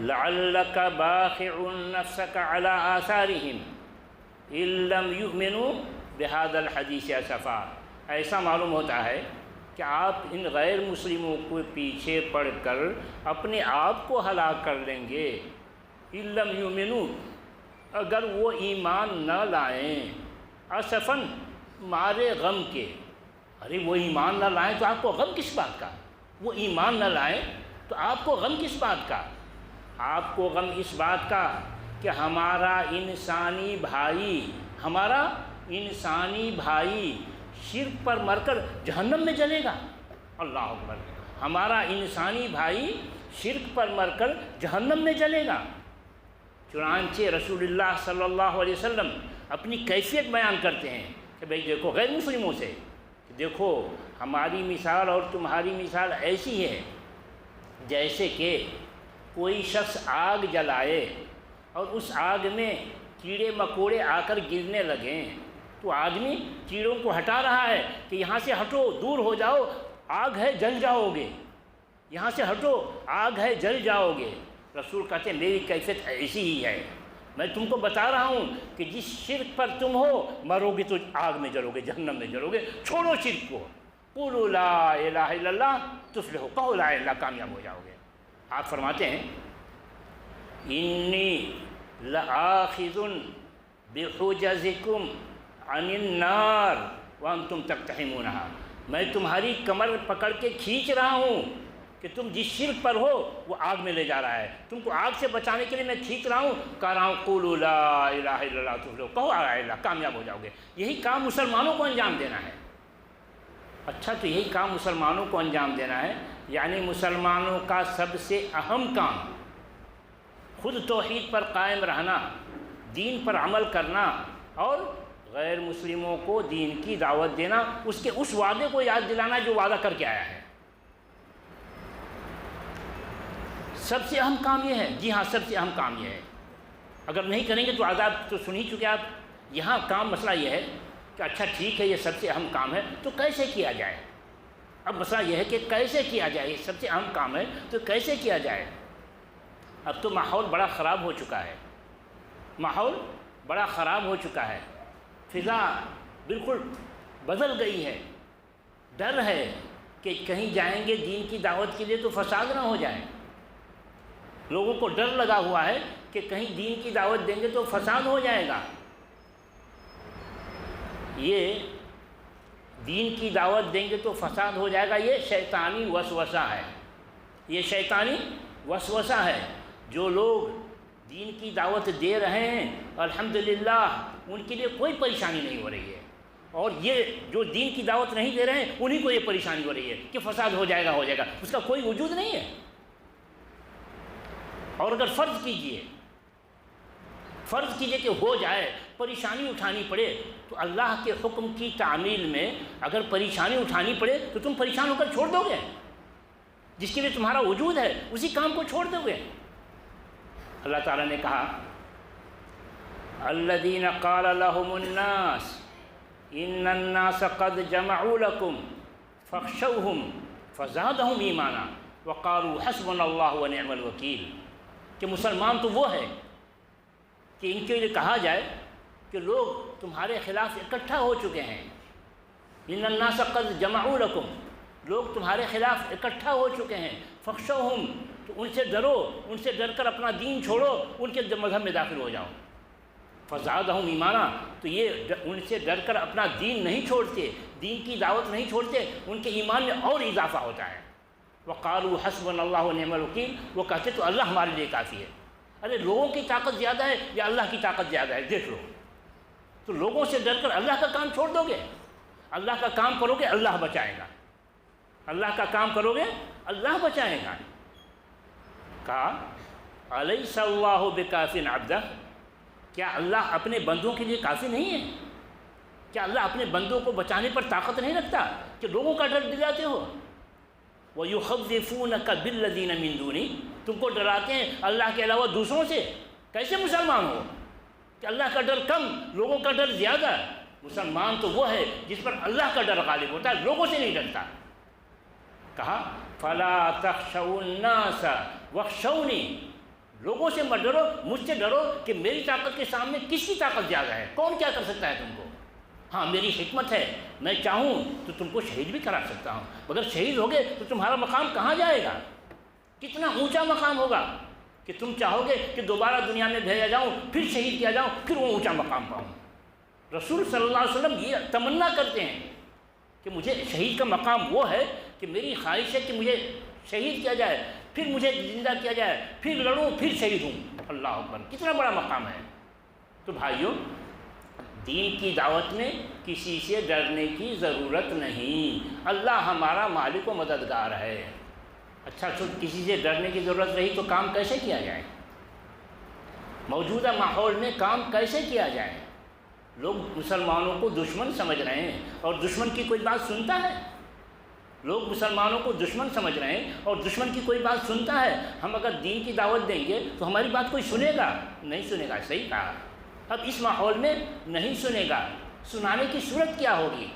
لعلک باخع نفسک علی آثارہم ان لم یؤمنوا بہذا الحدیث اسفا۔ ایسا معلوم ہوتا ہے کہ آپ ان غیر مسلموں کو پیچھے پڑ کر اپنے آپ کو ہلاک کر دیں گے، ان لم یؤمنوا، اگر وہ ایمان نہ لائیں، اسفاً مارے غم کے۔ ارے وہ ایمان نہ لائیں تو آپ کو غم کس بات کا؟ وہ ایمان نہ لائیں تو آپ کو غم کس بات کا؟ آپ کو غم اس بات کا کہ ہمارا انسانی بھائی شرک پر مر کر جہنم میں جلے گا۔ اللہ اکبر، ہمارا انسانی بھائی شرک پر مر کر جہنم میں جلے گا۔ چنانچہ رسول اللہ صلی اللہ علیہ وسلم اپنی کیفیت بیان کرتے ہیں کہ بھئی دیکھو غیر مسلموں سے، دیکھو ہماری مثال اور تمہاری مثال ایسی ہے جیسے کہ کوئی شخص آگ جلائے اور اس آگ میں کیڑے مکوڑے آ کر گرنے لگیں، تو آدمی کیڑوں کو ہٹا رہا ہے کہ یہاں سے ہٹو، دور ہو جاؤ، آگ ہے جل جاؤ گے، یہاں سے ہٹو، آگ ہے جل جاؤ گے۔ رسول کہتے ہیں میری کیفیت ایسی ہی ہے، میں تم کو بتا رہا ہوں کہ جس شرک پر تم ہو مرو گے تو آگ میں جلو گے، جہنم میں جلو گے، چھوڑو شرک کو، قولوا لا الہ الا اللہ تفلحوا، کہو لا الہ، کامیاب ہو جاؤ گے۔ آپ فرماتے ہیں انی لآخذ بحجزکم عن النار وانتم تقتحمونہا، میں تمہاری کمر پکڑ کے کھینچ رہا ہوں کہ تم جس شرک پر ہو وہ آگ میں لے جا رہا ہے، تم کو آگ سے بچانے کے لیے میں کھینچ رہا ہوں، کہہ رہا ہوں قولوا لا الہ الا اللہ تفلحوا، کہو لا الہ، کامیاب ہو جاؤ گے۔ یہی کام مسلمانوں کو انجام دینا ہے۔ اچھا، تو یہی کام مسلمانوں کو انجام دینا ہے، یعنی مسلمانوں کا سب سے اہم کام خود توحید پر قائم رہنا، دین پر عمل کرنا اور غیر مسلموں کو دین کی دعوت دینا، اس کے اس وعدے کو یاد دلانا جو وعدہ کر کے آیا ہے۔ سب سے اہم کام یہ ہے، جی ہاں سب سے اہم کام یہ ہے۔ اگر نہیں کریں گے تو عذاب تو سن ہی چکے آپ۔ یہاں کام مسئلہ یہ ہے کہ اچھا ٹھیک ہے یہ سب سے اہم کام ہے تو کیسے کیا جائے؟ اب مسئلہ یہ ہے کہ کیسے کیا جائے، یہ سب سے اہم کام ہے تو کیسے کیا جائے؟ اب تو ماحول بڑا خراب ہو چکا ہے، ماحول بڑا خراب ہو چکا ہے، فضا بالکل بدل گئی ہے، ڈر ہے کہ کہیں جائیں گے دین کی دعوت کے لیے تو فساد نہ ہو جائے، لوگوں کو ڈر لگا ہوا ہے کہ کہیں دین کی دعوت دیں گے تو فساد ہو جائے گا۔ یہ دین کی دعوت دیں گے تو فساد ہو جائے گا، یہ شیطانی وسوسہ ہے، یہ شیطانی وسوسہ ہے۔ جو لوگ دین کی دعوت دے رہے ہیں الحمدللہ ان کے لیے کوئی پریشانی نہیں ہو رہی ہے، اور یہ جو دین کی دعوت نہیں دے رہے ہیں انہیں کو یہ پریشانی ہو رہی ہے کہ فساد ہو جائے گا، اس کا کوئی وجود نہیں ہے۔ اور اگر فرض کیجئے کہ ہو جائے، پریشانی اٹھانی پڑے، تو اللہ کے حکم کی تعمیل میں اگر پریشانی اٹھانی پڑے تو تم پریشان ہو کر چھوڑ دو گے؟ جس کے لیے تمہارا وجود ہے اسی کام کو چھوڑ دو گے؟ اللہ تعالیٰ نے کہا الذین قال لهم الناس ان الناس قد جمعوا لكم فاخشوهم فزادهم ایمانا وقالوا حسبنا اللہ ونعم الوکیل، کہ مسلمان تو وہ ہے کہ ان کے لیے کہا جائے کہ لوگ تمہارے خلاف اکٹھا ہو چکے ہیں، ان الناس قد جمعوا لكم، لوگ تمہارے خلاف اکٹھا ہو چکے ہیں، فخشوہم، تو ان سے ڈرو، ان سے ڈر کر اپنا دین چھوڑو، ان کے مذہب میں داخل ہو جاؤ۔ فزادہم ایمانا، تو یہ ان سے ڈر کر اپنا دین نہیں چھوڑتے، دین کی دعوت نہیں چھوڑتے، ان کے ایمان میں اور اضافہ ہوتا ہے۔ وقالوا حسبنا اللہ ونعم الوکیل، وہ کہتے تو اللہ ہمارے لیے کافی ہے۔ ارے لوگوں کی طاقت زیادہ ہے یا اللہ کی طاقت زیادہ ہے؟ دیکھ لو۔ تو لوگوں سے ڈر کر اللہ کا کام چھوڑ دو گے؟ اللہ کا کام کرو گے اللہ بچائے گا، اللہ کا کام کرو گے اللہ بچائے گا۔ کہا الیس اللہ بکاف عبدہ، کیا اللہ اپنے بندوں کے لیے کافی نہیں ہے؟ کیا اللہ اپنے بندوں کو بچانے پر طاقت نہیں رکھتا کہ لوگوں کا ڈر دلاتے ہو؟ وَيُخَوِّفُونَكَ بِالَّذِينَ مِن دُونِهِ، تم کو ڈراتے ہیں اللہ کے علاوہ دوسروں سے؟ کیسے مسلمان ہو کہ اللہ کا ڈر کم، لوگوں کا ڈر زیادہ؟ مسلمان تو وہ ہے جس پر اللہ کا ڈر غالب ہوتا ہے، لوگوں سے نہیں ڈرتا۔ کہا فَلَا تَخْشَوُا النَّاسَ وَاخْشَوْنِي، لوگوں سے مت ڈرو، مجھ سے ڈرو کہ میری طاقت کے سامنے کس کی طاقت زیادہ ہے، کون کیا کر سکتا ہے تم کو؟ ہاں میری حکمت ہے، میں چاہوں تو تم کو شہید بھی کرا سکتا ہوں، مگر شہید ہوگے تو تمہارا مقام کہاں جائے گا؟ کتنا اونچا مقام ہوگا کہ تم چاہو گے کہ دوبارہ دنیا میں بھیجا جاؤں، پھر شہید کیا جاؤں، پھر وہ اونچا مقام پاؤں۔ رسول صلی اللہ علیہ وسلم یہ تمنا کرتے ہیں کہ مجھے شہید کا مقام وہ ہے کہ میری خواہش ہے کہ مجھے شہید کیا جائے، پھر مجھے زندہ کیا جائے، پھر لڑوں، پھر شہید ہوں۔ اللہ اکبر، کتنا بڑا مقام ہے۔ تو بھائیوں، دین کی دعوت میں کسی سے ڈرنے کی ضرورت نہیں، اللہ ہمارا مالک و مددگار ہے۔ اچھا، تو کسی سے ڈرنے کی ضرورت رہی تو کام کیسے کیا جائے؟ موجودہ ماحول میں کام کیسے کیا جائے؟ لوگ مسلمانوں کو دشمن سمجھ رہے ہیں اور دشمن کی کوئی بات سنتا ہے؟ لوگ مسلمانوں کو دشمن سمجھ رہے ہیں اور دشمن کی کوئی بات سنتا ہے؟ ہم اگر دین کی دعوت دیں گے تو ہماری بات کوئی سنے گا؟ نہیں سنے گا، صحیح کہا۔ اب اس ماحول میں نہیں سنے گا، سنانے کی صورت کیا ہوگی؟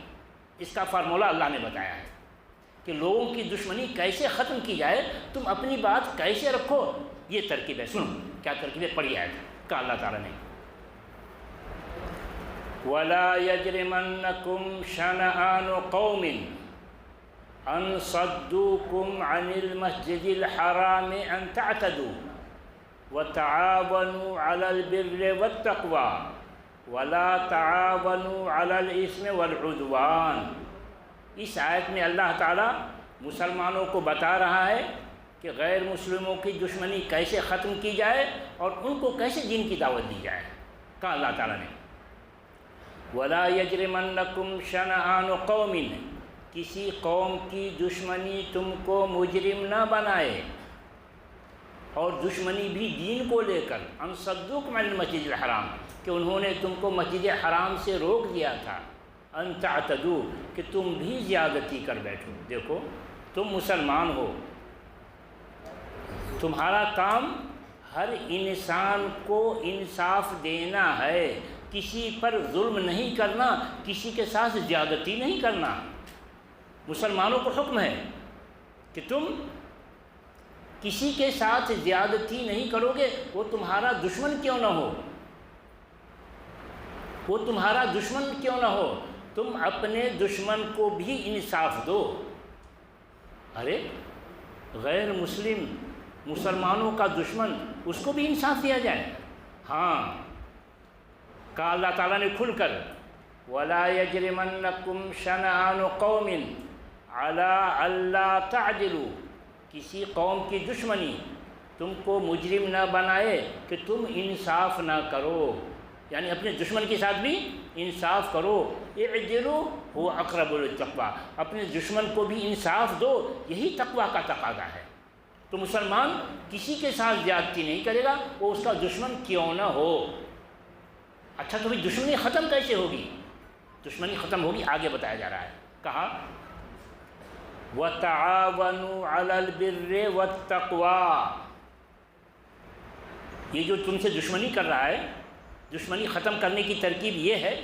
اس کا فارمولہ اللہ نے بتایا ہے کہ لوگوں کی دشمنی کیسے ختم کی جائے، تم اپنی بات کیسے رکھو، یہ ترکیب ہے۔ سنو کیا ترکیب ہے، پڑھی آیت کہا اللہ تعالیٰ نے، وَلَا يَجْرِمَنَّكُمْ شَنَآنُ قَوْمٍ أَن صَدُّوكُمْ عَنِ الْمَسْجِدِ الْحَرَامِ أَن تَعْتَدُوا وَتَعَاوَنُوا عَلَى الْبِرِّ وَالتَّقْوَى وَلَا تَعَاوَنُوا عَلَى الْإِثْمِ وَالْعُدْوَانِ۔ اس آیت میں اللہ تعالیٰ مسلمانوں کو بتا رہا ہے کہ غیر مسلموں کی دشمنی کیسے ختم کی جائے اور ان کو کیسے دین کی دعوت دی جائے۔ کہا اللہ تعالیٰ نے وَلَا يَجْرِمَنَّكُمْ شَنَآنُ قَوْمٍ، کسی قوم کی دشمنی تم کو مجرم نہ بنائے، اور دشمنی بھی دین کو لے کر، ان صدوکم عن المسجد الحرام، کہ انہوں نے تم کو مسجد حرام سے روک دیا تھا، ان تعتدوا، کہ تم بھی زیادتی کر بیٹھو۔ دیکھو تم مسلمان ہو، تمہارا کام ہر انسان کو انصاف دینا ہے، کسی پر ظلم نہیں کرنا، کسی کے ساتھ زیادتی نہیں کرنا۔ مسلمانوں کو حکم ہے کہ تم کسی کے ساتھ زیادتی نہیں کرو گے، وہ تمہارا دشمن کیوں نہ ہو، وہ تمہارا دشمن کیوں نہ ہو، تم اپنے دشمن کو بھی انصاف دو۔ ارے غیر مسلم مسلمانوں کا دشمن، اس کو بھی انصاف دیا جائے؟ ہاں، کہا اللہ تعالیٰ نے کھل کر وَلَا يَجْرِمَنَّكُمْ شَنَآنُ قَوْمٍ عَلَىٰ أَلَّا تَعْدِلُوا، کسی قوم کی دشمنی تم کو مجرم نہ بنائے کہ تم انصاف نہ کرو، یعنی اپنے دشمن کے ساتھ بھی انصاف کرو۔ اعدلوا هو اقرب للتقویٰ، اپنے دشمن کو بھی انصاف دو، یہی تقویٰ کا تقاضا ہے۔ تو مسلمان کسی کے ساتھ زیادتی نہیں کرے گا، وہ اس کا دشمن کیوں نہ ہو۔ اچھا تو بھی دشمنی ختم کیسے ہوگی؟ دشمنی ختم ہوگی، آگے بتایا جا رہا ہے، کہا وَتَعَاوَنُوا عَلَى الْبِرِّ وَالتَّقْوَى، یہ جو تم سے دشمنی کر رہا ہے، دشمنی ختم کرنے کی ترکیب یہ ہے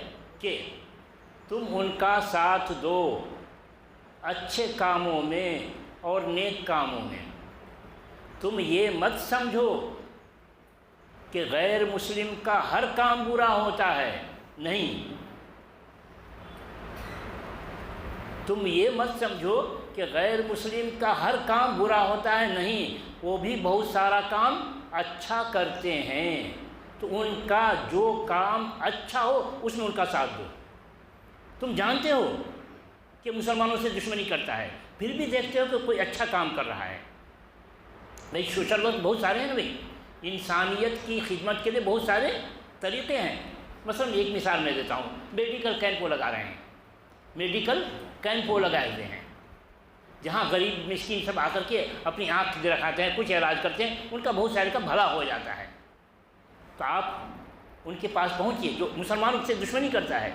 کہ تم ان کا ساتھ دو اچھے کاموں میں اور نیک کاموں میں۔ تم یہ مت سمجھو کہ غیر مسلم کا ہر کام برا ہوتا ہے، نہیں، تم یہ مت سمجھو کہ غیر مسلم کا ہر کام برا ہوتا ہے، نہیں، وہ بھی بہت سارا کام اچھا کرتے ہیں، تو ان کا جو کام اچھا ہو اس میں ان کا ساتھ دو۔ تم جانتے ہو کہ مسلمانوں سے دشمنی کرتا ہے، پھر بھی دیکھتے ہو کہ کوئی اچھا کام کر رہا ہے۔ بھائی سوشل ورک بہت سارے ہیں نا بھائی، انسانیت کی خدمت کے لیے بہت سارے طریقے ہیں۔ مثلا ایک مثال میں دیتا ہوں، میڈیکل کیمپ وہ لگا رہے ہیں، میڈیکل کیمپ وہ لگائے ہوئے ہیں، جہاں غریب مسکین سب آ کر کے اپنی آنکھ دکھاتے ہیں، کچھ علاج کرتے ہیں، ان کا بہت سارے کا بھلا ہو جاتا ہے۔ تو آپ ان کے پاس پہنچیے، جو مسلمانوں سے دشمنی کرتا ہے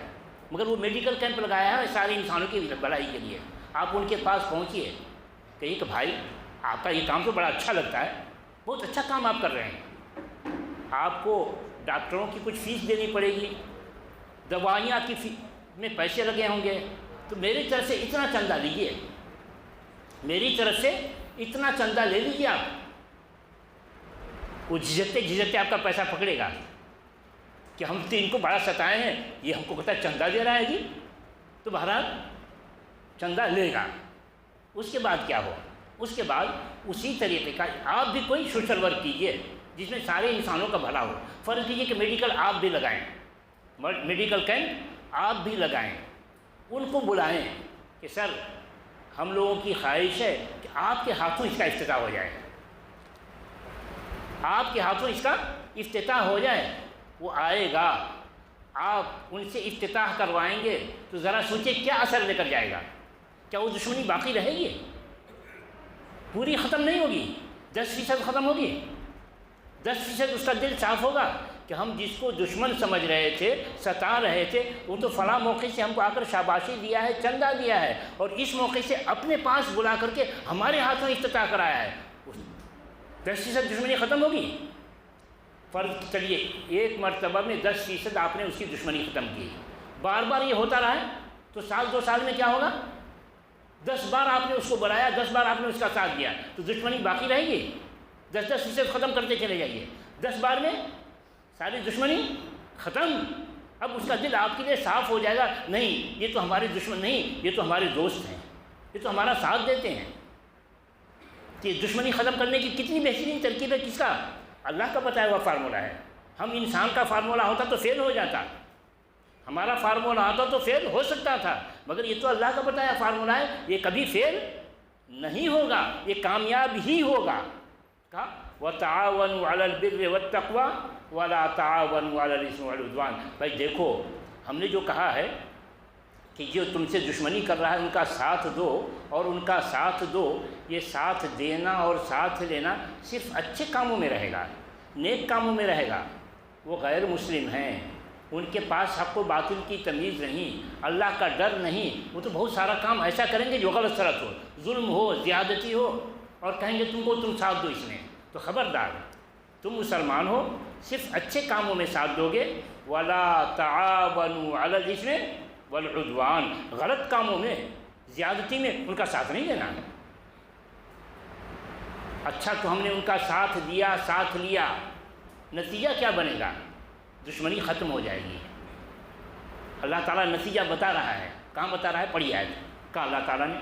مگر وہ میڈیکل کیمپ لگایا ہے سارے انسانوں کی بھلائی کے لیے، آپ ان کے پاس پہنچیے، کہیے کہ بھائی آپ کا یہ کام تو بڑا اچھا لگتا ہے، بہت اچھا کام آپ کر رہے ہیں، آپ کو ڈاکٹروں کی کچھ فیس دینی پڑے گی، دوائیاں کی میں پیسے لگے ہوں گے، تو میری طرف سے اتنا چندہ لیجیے، میری طرف سے اتنا چندہ لے لیجیے آپ۔ وہ جھجکتے آپ کا پیسہ پکڑے گا کہ ہم تو ان کو بڑا ستائے ہیں، یہ ہم کو کہتا ہے چندہ دے رہا ہے جی، تو بہرحال چندہ لے گا۔ اس کے بعد کیا ہو؟ اس کے بعد اسی طریقے کا آپ بھی کوئی سوشل ورک کیجئے جس میں سارے انسانوں کا بھلا ہو۔ فرض کیجئے کہ میڈیکل آپ بھی لگائیں، میڈیکل کیمپ آپ بھی لگائیں، ان کو بلائیں کہ سر ہم لوگوں کی خواہش ہے کہ آپ کے ہاتھوں اس کا افتتاح ہو جائے، آپ کے ہاتھوں اس کا افتتاح ہو جائے۔ وہ آئے گا، آپ ان سے افتتاح کروائیں گے تو ذرا سوچیں کیا اثر لے کر جائے گا؟ کیا وہ دشمنی باقی رہے گی؟ پوری ختم نہیں ہوگی، 10% ختم ہوگی، 10% اس کا دل صاف ہوگا کہ ہم جس کو دشمن سمجھ رہے تھے، ستا رہے تھے، وہ تو فلاں موقع سے ہم کو آ کر شاباشی دیا ہے، چندہ دیا ہے، اور اس موقع سے اپنے پاس بلا کر کے ہمارے ہاتھوں افتتاح کرایا ہے، 10% دشمنی ختم ہوگی۔ فرض چلیے ایک مرتبہ میں 10% آپ نے اس کی دشمنی ختم کی، بار بار یہ ہوتا رہا ہے تو سال 2 سال میں کیا ہوگا؟ 10 بار آپ نے اس کو بلایا، 10 بار آپ نے اس کا ساتھ دیا، تو دشمنی باقی رہے گی؟ 10% ختم کرتے چلے جائیے، 10 بار میں ساری دشمنی ختم۔ اب اس کا دل آپ کے لیے صاف ہو جائے گا، نہیں یہ تو ہمارے دشمن نہیں، یہ تو ہمارے دوست ہیں، یہ تو ہمارا ساتھ دیتے ہیں۔ کہ دشمنی ختم کرنے کی کتنی بہترین ترکیب ہے، کس کا؟ اللہ کا بتایا ہوا فارمولہ ہے۔ ہم انسان کا فارمولہ ہوتا تو فیل ہو جاتا، ہمارا فارمولہ ہوتا تو فیل ہو سکتا تھا، مگر یہ تو اللہ کا بتایا فارمولہ ہے، یہ کبھی فیل نہیں ہوگا، یہ کامیاب ہی ہوگا۔ کہا وَتَعَاوَنُوا عَلَى الْبِرِّ وَالتَّقْوَى وَلَا تَعَاوَنُوا عَلَى الْإِثْمِ وَالْعُدْوَانِ۔ بھائی دیکھو، ہم نے جو کہا ہے کہ جو تم سے دشمنی کر رہا ہے ان کا ساتھ دو، اور ان کا ساتھ دو، یہ ساتھ دینا اور ساتھ لینا صرف اچھے کاموں میں رہے گا، نیک کاموں میں رہے گا۔ وہ غیر مسلم ہیں، ان کے پاس حق و باطل کی تمیز نہیں، اللہ کا ڈر نہیں، وہ تو بہت سارا کام ایسا کریں گے جو غلط سلط ہو، ظلم ہو، زیادتی ہو، اور کہیں گے تم ساتھ دو اس میں۔ تو خبردار، تم مسلمان ہو، صرف اچھے کاموں میں ساتھ دو گے، وَلَا تَعَاوَنُوا عَلَى الْإِثْمِ وَالْعُدْوَانِ، غلط کاموں میں، زیادتی میں ان کا ساتھ نہیں دینا۔ اچھا تو ہم نے ان کا ساتھ دیا، ساتھ لیا، نتیجہ کیا بنے گا؟ دشمنی ختم ہو جائے گی۔ اللہ تعالیٰ نتیجہ بتا رہا ہے، کہاں بتا رہا ہے؟ پڑھیے آیت، کہا اللہ تعالیٰ نے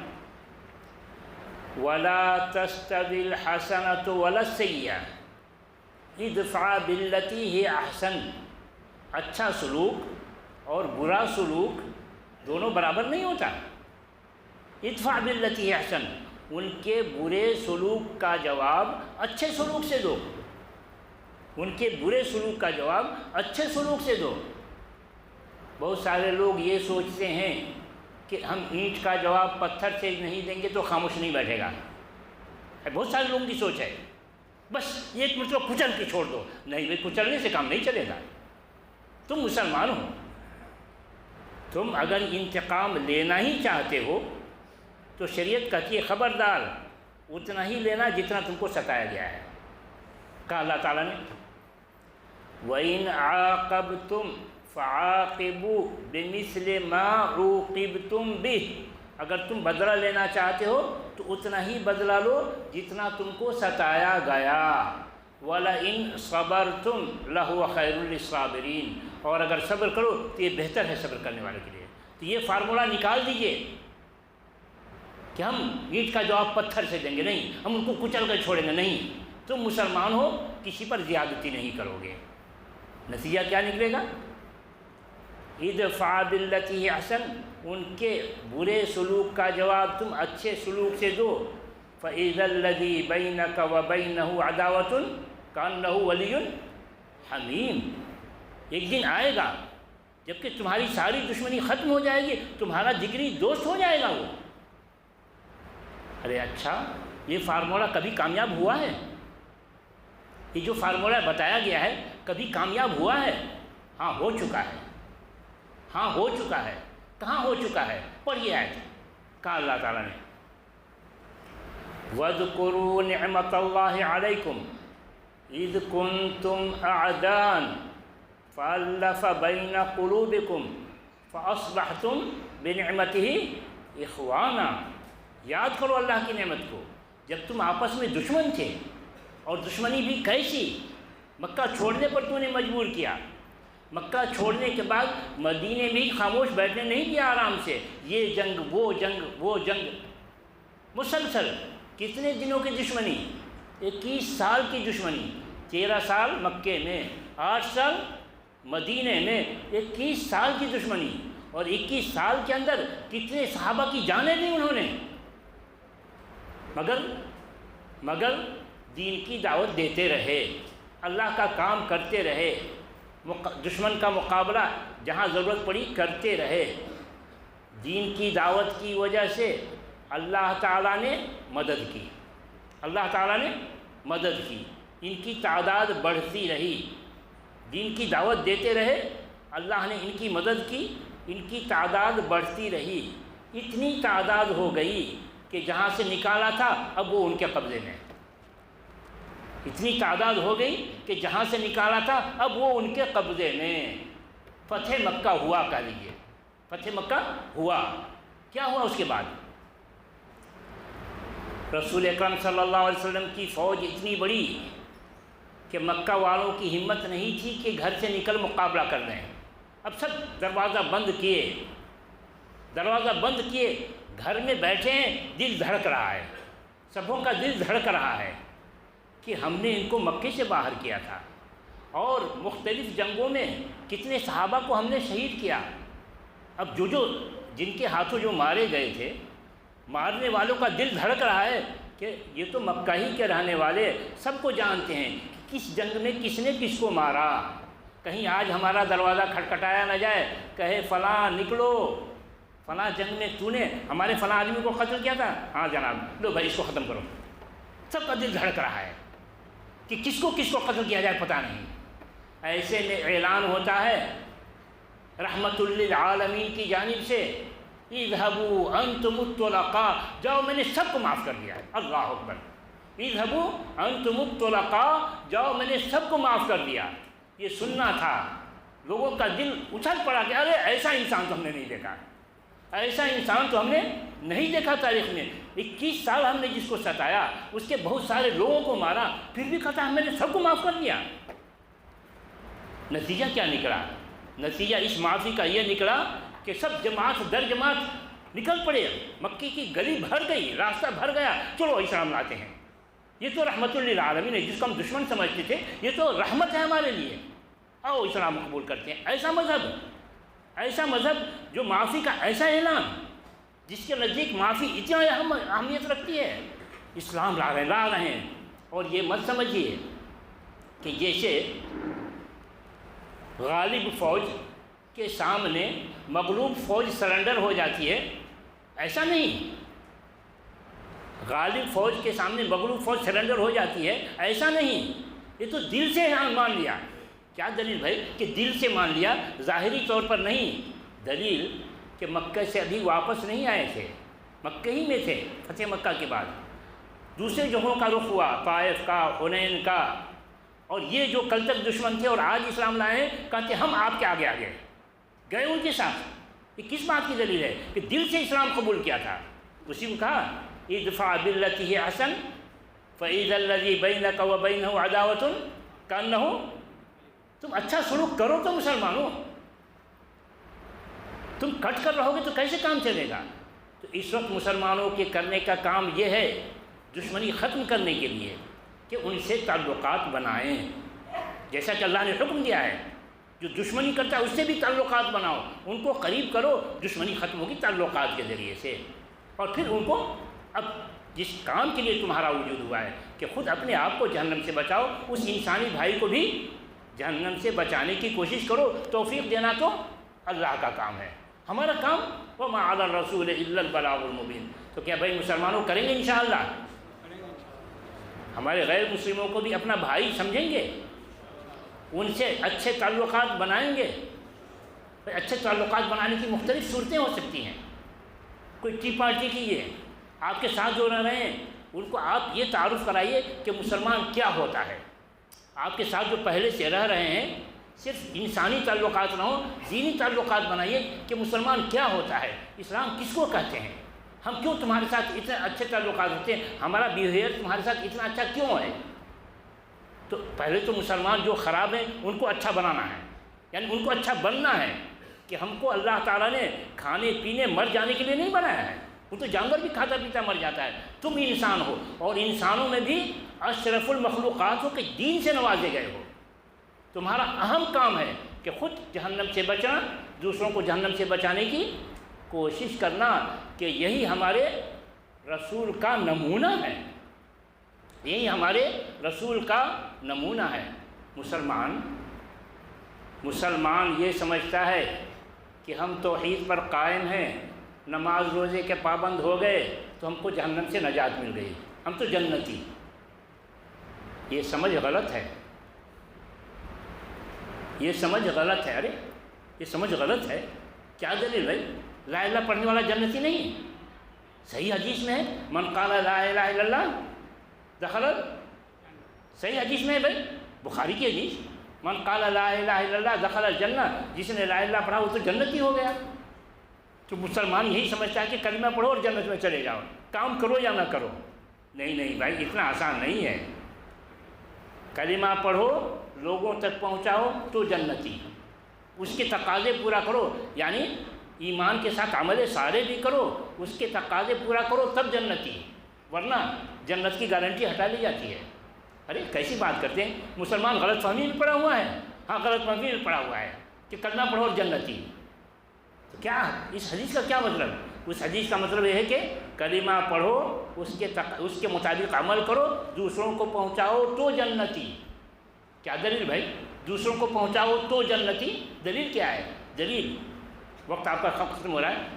وَلَا تَسْتَوِي الْحَسَنَةُ وَلَا السَّيِّئَةُ اِدْفَعْ بِالَّتِي هِيَ أَحْسَنُ۔ اچھا سلوک اور برا سلوک دونوں برابر نہیں ہوتا۔ ادفع باللتی ہی احسن، ان کے برے سلوک کا جواب اچھے سلوک سے دو، ان کے برے سلوک کا جواب اچھے سلوک سے دو۔ بہت سارے لوگ یہ سوچتے ہیں کہ ہم اینٹ کا جواب پتھر سے نہیں دیں گے تو خاموش نہیں بیٹھے گا، بہت سارے لوگوں کی سوچ ہے، بس ایک مرتبہ کچل کے چھوڑ دو۔ نہیں بھائی، کچلنے سے کام نہیں چلے گا۔ تم مسلمان ہو، تم اگر انتقام لینا ہی چاہتے ہو تو شریعت کہتی ہے خبردار اتنا ہی لینا جتنا تم کو ستایا گیا ہے۔ کہا اللہ تعالیٰ نے وَإِنْ عَاقَبْتُمْ فَعَاقِبُوا بِمِثْلِ مَا عُوقِبْتُمْ بِهِ، اگر تم بدلہ لینا چاہتے ہو تو اتنا ہی بدلہ لو جتنا تم کو ستایا گیا۔ وَلَئِنْ صَبَرْتُمْ لَهُوَ خَيْرٌ لِلصَّابِرِينَ، اور اگر صبر کرو تو یہ بہتر ہے صبر کرنے والے کے لیے۔ تو یہ فارمولہ نکال دیجئے کہ ہم اینٹ کا جواب پتھر سے دیں گے، نہیں، ہم ان کو کچل کر چھوڑیں گے، نہیں۔ تم مسلمان ہو، کسی پر زیادتی نہیں کرو گے، نتیجہ کیا نکلے گا؟ ادفع باللتی ہی احسن، ان کے برے سلوک کا جواب تم اچھے سلوک سے دو۔ فَإِذَا الَّذِي بَيْنَكَ وَبَيْنَهُ عَدَاوَةٌ كَأَنَّهُ وَلِيٌّ حَمِيمٌ، ایک دن آئے گا جبکہ تمہاری ساری دشمنی ختم ہو جائے گی، تمہارا جگری دوست ہو جائے گا وہ۔ ارے اچھا، یہ فارمولہ کبھی کامیاب ہوا ہے؟ یہ جو فارمولہ بتایا گیا ہے کبھی کامیاب ہوا ہے؟ ہاں ہو چکا ہے، ہاں ہو چکا ہے۔ کہاں ہو چکا ہے؟ پڑھیے آیت، کہا اللہ تعالیٰ نے وَاذْكُرُوا نِعْمَةَ اللَّهِ عَلَيْكُمْ إِذْ كُنْتُمْ أَعْدَاءً فَأَلَّفَ بَيْنَ قُلُوبِكُمْ فَأَصْبَحْتُمْ بِنِعْمَتِهِ إِخْوَانًا۔ یاد کرو اللہ کی نعمت کو، جب تم آپس میں دشمن تھے، اور دشمنی بھی کیسی؟ مکہ چھوڑنے پر تو نے مجبور کیا، مکہ چھوڑنے کے بعد مدینے میں ہی خاموش بیٹھنے نہیں دیا آرام سے، یہ جنگ وہ جنگ وہ جنگ، مسلسل۔ کتنے دنوں کی دشمنی؟ 21 سال کی دشمنی، 13 سال مکے میں، 8 سال مدینے میں، 21 سال کی دشمنی، اور 21 سال کے اندر کتنے صحابہ کی جانیں دی انہوں نے، مگر دین کی دعوت دیتے رہے، اللہ کا کام کرتے رہے، دشمن کا مقابلہ جہاں ضرورت پڑی کرتے رہے۔ دین کی دعوت کی وجہ سے اللہ تعالیٰ نے مدد کی، اللہ تعالیٰ نے مدد کی۔ ان کی تعداد بڑھتی رہی، دین کی دعوت دیتے رہے، اللہ نے ان کی مدد کی، ان کی تعداد بڑھتی رہی، اتنی تعداد ہو گئی کہ جہاں سے نکالا تھا اب وہ ان کے قبضے میں، اتنی تعداد ہو گئی کہ جہاں سے نکالا تھا اب وہ ان کے قبضے میں۔ فتح مکہ ہوا کہہ لیجیے، فتح مکہ ہوا۔ کیا ہوا اس کے بعد؟ رسول اکرم صلی اللہ علیہ وسلم کی فوج اتنی بڑی کہ مکہ والوں کی ہمت نہیں تھی کہ گھر سے نکل مقابلہ کر رہے ہیں۔ اب سب دروازہ بند کیے، دروازہ بند کیے، گھر میں بیٹھے ہیں، دل دھڑک رہا ہے، سبوں کا دل دھڑک رہا ہے کہ ہم نے ان کو مکے سے باہر کیا تھا، اور مختلف جنگوں میں کتنے صحابہ کو ہم نے شہید کیا۔ اب جن کے ہاتھوں جو مارے گئے تھے، مارنے والوں کا دل دھڑک رہا ہے کہ یہ تو مکہ ہی کے رہنے والے، سب کو جانتے ہیں کہ کس جنگ میں کس نے کس کو مارا، کہیں آج ہمارا دروازہ کھٹکھٹایا نہ جائے، کہے فلاں نکلو، فلاں جنگ میں تو نے ہمارے فلاں آدمی کو قتل کیا تھا، ہاں جناب لو بھائی اس کو ختم کرو۔ سب کا دل دھڑک رہا ہے کہ کس کو قتل کیا جائے پتہ نہیں۔ ایسے میں اعلان ہوتا ہے رحمت للعالمین کی جانب سے، اذهبوا انتم الطلقاء، جاؤ میں نے سب کو معاف کر دیا ہے۔ اللہ اکبر، اذهبوا انتم الطلقاء، جاؤ میں نے سب کو معاف کر دیا۔ یہ سننا تھا، لوگوں کا دل اچھل پڑا کہ ارے ایسا انسان تو ہم نے نہیں دیکھا، ایسا انسان تو ہم نے نہیں دیکھا تاریخ میں۔ 21 سال ہم نے جس کو ستایا، اس کے بہت سارے لوگوں کو مارا، پھر بھی کہتا ہم نے سب کو معاف کر دیا۔ نتیجہ کیا نکلا؟ نتیجہ اس معافی کا یہ نکلا کہ سب جماعت در جماعت نکل پڑے، مکی کی گلی بھر گئی، راستہ بھر گیا، چلو اسلام لاتے ہیں۔ یہ تو رحمت للعالمین ہے، جس کو ہم دشمن سمجھتے تھے، یہ تو رحمت ہے ہمارے لیے، آؤ اسلام قبول کرتے ہیں۔ ایسا مذہب جو معافی کا ایسا اعلان، جس کے نزدیک معافی اتنا اہمیت رکھتی ہے، اسلام لا رہے ہیں۔ اور یہ مت سمجھیے کہ جیسے غالب فوج کے سامنے مغلوب فوج سرنڈر ہو جاتی ہے، ایسا نہیں۔ غالب فوج کے سامنے مغلوب فوج سرنڈر ہو جاتی ہے، ایسا نہیں۔ یہ تو دل سے مان لیا۔ کیا دلیل بھائی؟ کہ دل سے مان لیا، ظاہری طور پر نہیں۔ دلیل کہ مکہ سے ابھی واپس نہیں آئے تھے، مکہ ہی میں تھے فتح مکہ کے بعد۔ دوسرے جگہوں کا رخ ہوا، طائف کا، حنین کا، اور یہ جو کل تک دشمن تھے اور آج اسلام لائے ہیں، کہتے ہم آپ کے آگے آگے گئے ان کے ساتھ۔ یہ کس بات کی دلیل ہے؟ کہ دل سے اسلام قبول کیا تھا۔ اسی کو کہا ادفع بالتی احسن فاذا الذی بینک وبینہ عداوۃ کانہ، تم اچھا سلوک کرو تو مسلمانوں، تم کٹ کر رہو گے تو کیسے کام چلے گا؟ تو اس وقت مسلمانوں کے کرنے کا کام یہ ہے، دشمنی ختم کرنے کے لیے، کہ ان سے تعلقات بنائیں، جیسا کہ اللہ نے حکم دیا ہے۔ جو دشمنی کرتا ہے اس سے بھی تعلقات بناؤ، ان کو قریب کرو، دشمنی ختم ہوگی تعلقات کے ذریعے سے۔ اور پھر ان کو اب جس کام کے لیے تمہارا وجود ہوا ہے کہ خود اپنے آپ کو جہنم سے بچاؤ، اس انسانی بھائی کو بھی جہنم سے بچانے کی کوشش کرو۔ توفیق دینا تو اللہ کا کام ہے، ہمارا کام وَمَا عَلَى الرَّسُولِ إِلَّا الْبَلَاغُ الْمُبِينُ۔ تو کیا بھائی مسلمانوں کریں گے انشاءاللہ؟ ہمارے غیر مسلموں کو بھی اپنا بھائی سمجھیں گے، ان سے اچھے تعلقات بنائیں گے۔ اچھے تعلقات بنانے کی مختلف صورتیں ہو سکتی ہیں۔ کوئی ٹی پارٹی کیجیے، آپ کے ساتھ جو رہ رہے ہیں ان کو آپ یہ تعارف کرائیے کہ مسلمان کیا ہوتا ہے۔ آپ کے ساتھ جو پہلے سے رہ رہے ہیں، صرف انسانی تعلقات نہ ہو، دینی تعلقات بنائیے کہ مسلمان کیا ہوتا ہے، اسلام کس کو کہتے ہیں، ہم کیوں تمہارے ساتھ اتنے اچھے تعلقات ہوتے ہیں، ہمارا بیہیویئر تمہارے ساتھ اتنا اچھا کیوں ہے۔ تو پہلے تو مسلمان جو خراب ہیں ان کو اچھا بنانا ہے، یعنی ان کو اچھا بننا ہے کہ ہم کو اللہ تعالیٰ نے کھانے پینے مر جانے کے لیے نہیں بنایا ہے۔ وہ تو جانور بھی کھاتا پیتا مر جاتا ہے، تم انسان ہو، اور انسانوں میں بھی اشرف المخلوقات ہو کہ دین سے نوازے گئے ہو۔ تمہارا اہم کام ہے کہ خود جہنم سے بچنا، دوسروں کو جہنم سے بچانے کی کوشش کرنا، کہ یہی ہمارے رسول کا نمونہ ہے، یہی ہمارے رسول کا نمونہ ہے۔ مسلمان یہ سمجھتا ہے کہ ہم توحید پر قائم ہیں، نماز روزے کے پابند ہو گئے تو ہم کو جہنم سے نجات مل گئی، ہم تو جنتی۔ یہ سمجھ غلط ہے، یہ سمجھ غلط ہے. ارے یہ سمجھ غلط ہے. کیا دلیل بھائی؟ لا الہ پڑھنے والا جنتی نہیں ہے. صحیح حدیث میں ہے من قال لا الہ الا اللہ دخل. صحیح حدیث میں ہے بھائی، بخاری کی حدیث، من قال لا الہ الا اللہ دخل الجنہ، جس نے لا الہ پڑھا وہ تو جنتی ہو گیا. تو مسلمان یہی سمجھتا ہے کہ کلمہ پڑھو اور جنت میں چلے جاؤ، کام کرو یا نہ کرو. نہیں نہیں بھائی، اتنا آسان نہیں ہے. کلمہ پڑھو، لوگوں تک پہنچاؤ تو جنتی. اس کے تقاضے پورا کرو، یعنی ایمان کے ساتھ عمل صالح بھی کرو، اس کے تقاضے پورا کرو تب جنتی، ورنہ جنت کی گارنٹی ہٹا لی جاتی ہے. ارے کیسی بات کرتے ہیں؟ مسلمان غلط فہمی میں پڑا ہوا ہے. ہاں غلط فہمی میں پڑا ہوا ہے کہ کلمہ پڑھو اور جنتی. تو کیا اس حدیث کا کیا مطلب؟ اس حدیث کا مطلب یہ ہے کہ کلمہ پڑھو، اس کے مطابق عمل کرو، دوسروں کو پہنچاؤ تو جنتی. کیا دلیل بھائی؟ دوسروں کو پہنچاؤ تو جنتی، دلیل کیا ہے؟ دلیل وقت آپ کا ختم ہو رہا ہے.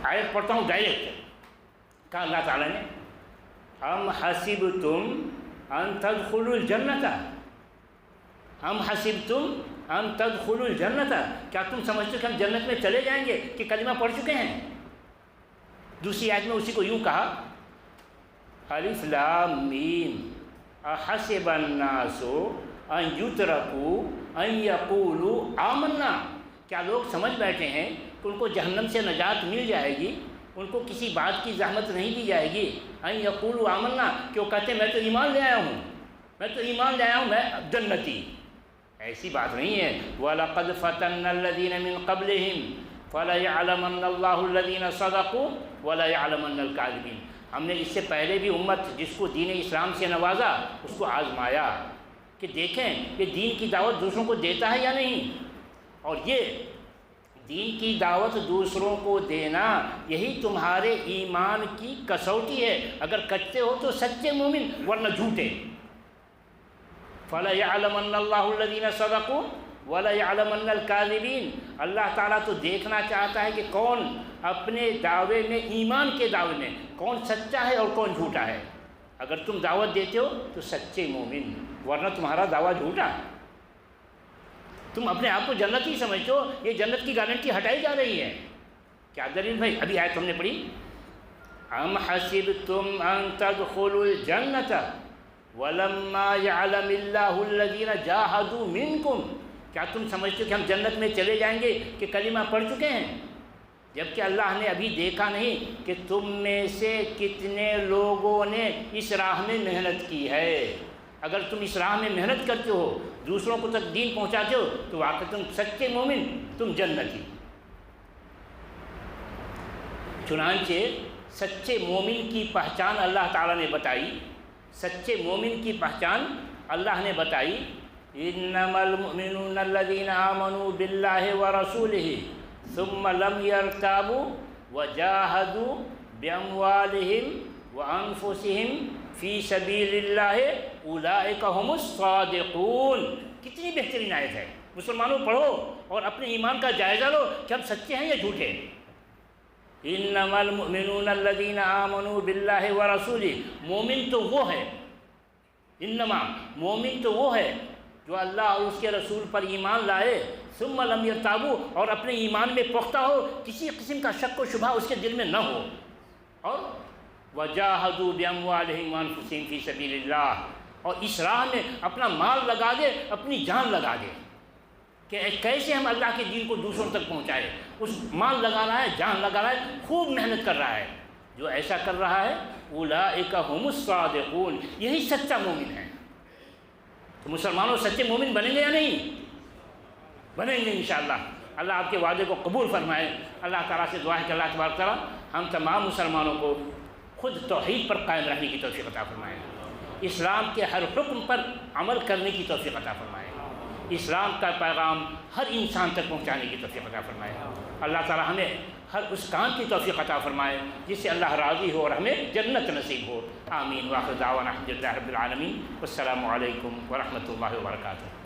آیت پڑھتا ہوں ڈائریکٹ. کہا اللہ تعالیٰ نے ام حسبتم ان تدخلوا الجنۃ، ام حسبتم ان تدخلوا الجنۃ، کیا تم سمجھتے ہو کہ ہم جنت میں چلے جائیں گے کہ کلمہ پڑھ چکے ہیں؟ دوسری آیت میں اسی کو یوں کہا الف لام میم احسب الناس ان یترکوا ان یقولوا آمنا، کیا لوگ سمجھ بیٹھے ہیں کہ ان کو جہنم سے نجات مل جائے گی، ان کو کسی بات کی زحمت نہیں دی جائے گی؟ ان یقولوا آمنا، کہ وہ کہتے ہیں میں تو ایمان لے آیا ہوں، میں تو ایمان لے آیا ہوں، میں جنتی. ایسی بات نہیں ہے. وَلَقَدْ فَتَنَّ الَّذِينَ مِن قَبْلِهِمْ فَلَيَعْلَمَنَّ اللَّهُ الَّذِينَ صَدَقُوا وَلَيَعْلَمَنَّ الْكَاذِبِينَ. ہم نے اس سے پہلے بھی امت جس کو دین اسلام سے نوازا اس کو آزمایا کہ دیکھیں کہ دین کی دعوت دوسروں کو دیتا ہے یا نہیں. اور یہ دین کی دعوت دوسروں کو دینا یہی تمہارے ایمان کی کسوٹی ہے. اگر کچے ہو تو سچے مومن، ورنہ جھوٹے. فَلَيَعْلَمَنَّ اللَّهُ الَّذِينَ صَدَقُوا وَلَيَعْلَمَنَّ الْكَاذِبِينَ. اللہ تعالیٰ تو دیکھنا چاہتا ہے کہ کون اپنے دعوے میں، ایمان کے دعوے میں کون سچا ہے اور کون جھوٹا ہے. اگر تم دعوت دیتے ہو تو سچے مومن، ورنہ تمہارا دعویٰ جھوٹا. تم اپنے آپ کو جنتی سمجھتے ہو، یہ جنت کی گارنٹی ہٹائی جا رہی ہے. کیا دلیل بھائی؟ ابھی آیت ہم نے پڑھی ام حسبتم ان تدخلوا الجنۃ وَلَمَّا يَعْلَمِ اللَّهُ الَّذِينَ جَاهَدُوا مِنْكُمْ، کیا تم سمجھتے ہو کہ ہم جنت میں چلے جائیں گے کہ کلمہ پڑھ چکے ہیں، جبکہ اللہ نے ابھی دیکھا نہیں کہ تم میں سے کتنے لوگوں نے اس راہ میں محنت کی ہے. اگر تم اس راہ میں محنت کرتے ہو، دوسروں کو تک دین پہنچاتے ہو، تو واقعی تم سچے مومن، تم جنتی. چنانچہ سچے مومن کی پہچان اللہ تعالیٰ نے بتائی. سچے مومن کی پہچان اللہ نے بتائی. انما المؤمنون الذين آمنوا بالله ورسوله ثم لم يرتابوا وجاهدوا بأموالهم وأنفسهم في سبيل الله أولئك هم الصادقون. کتنی بہترین آیت ہے. مسلمانوں پڑھو اور اپنے ایمان کا جائزہ لو کہ ہم سچے ہیں یا جھوٹے. انما المؤمنون الذين آمنوا بالله ورسوله، مومن تو وہ ہے، انما مومن تو وہ ہے جو اللہ اور اس کے رسول پر ایمان لائے، ثم لم يرتابوا، اور اپنے ایمان میں پختہ ہو، کسی قسم کا شک و شبہ اس کے دل میں نہ ہو، اور وجاہدوا باموالہم وانفسہم فی سبیل اللہ، اور اس راہ میں اپنا مال لگا دے، اپنی جان لگا دے کہ کیسے ہم اللہ کے دین کو دوسروں تک پہنچائے. اس مال لگا رہا ہے، جان لگا رہا ہے، خوب محنت کر رہا ہے. جو ایسا کر رہا ہے اولئک هم الصادقون، یہی سچا مومن ہے. تو مسلمانوں سچے مومن بنیں گے یا نہیں؟ بنیں گے انشاءاللہ. اللہ آپ کے وعدے کو قبول فرمائے. اللہ تعالیٰ سے دعا ہے کہ اللہ تبارک تعالیٰ ہم تمام مسلمانوں کو خود توحید پر قائم رہنے کی توفیق عطا فرمائے، اسلام کے ہر حکم پر عمل کرنے کی توفیق عطا فرمائے، اسلام کا پیغام ہر انسان تک پہنچانے کی توفیق عطا فرمائے. اللہ تعالیٰ ہمیں ہر اس کام کی توفیق عطا فرمائے جس سے اللہ راضی ہو اور ہمیں جنت نصیب ہو. آمین. وآخر دعوانا الحمد للہ رب العالمین. والسلام علیکم ورحمۃ اللہ وبرکاتہ.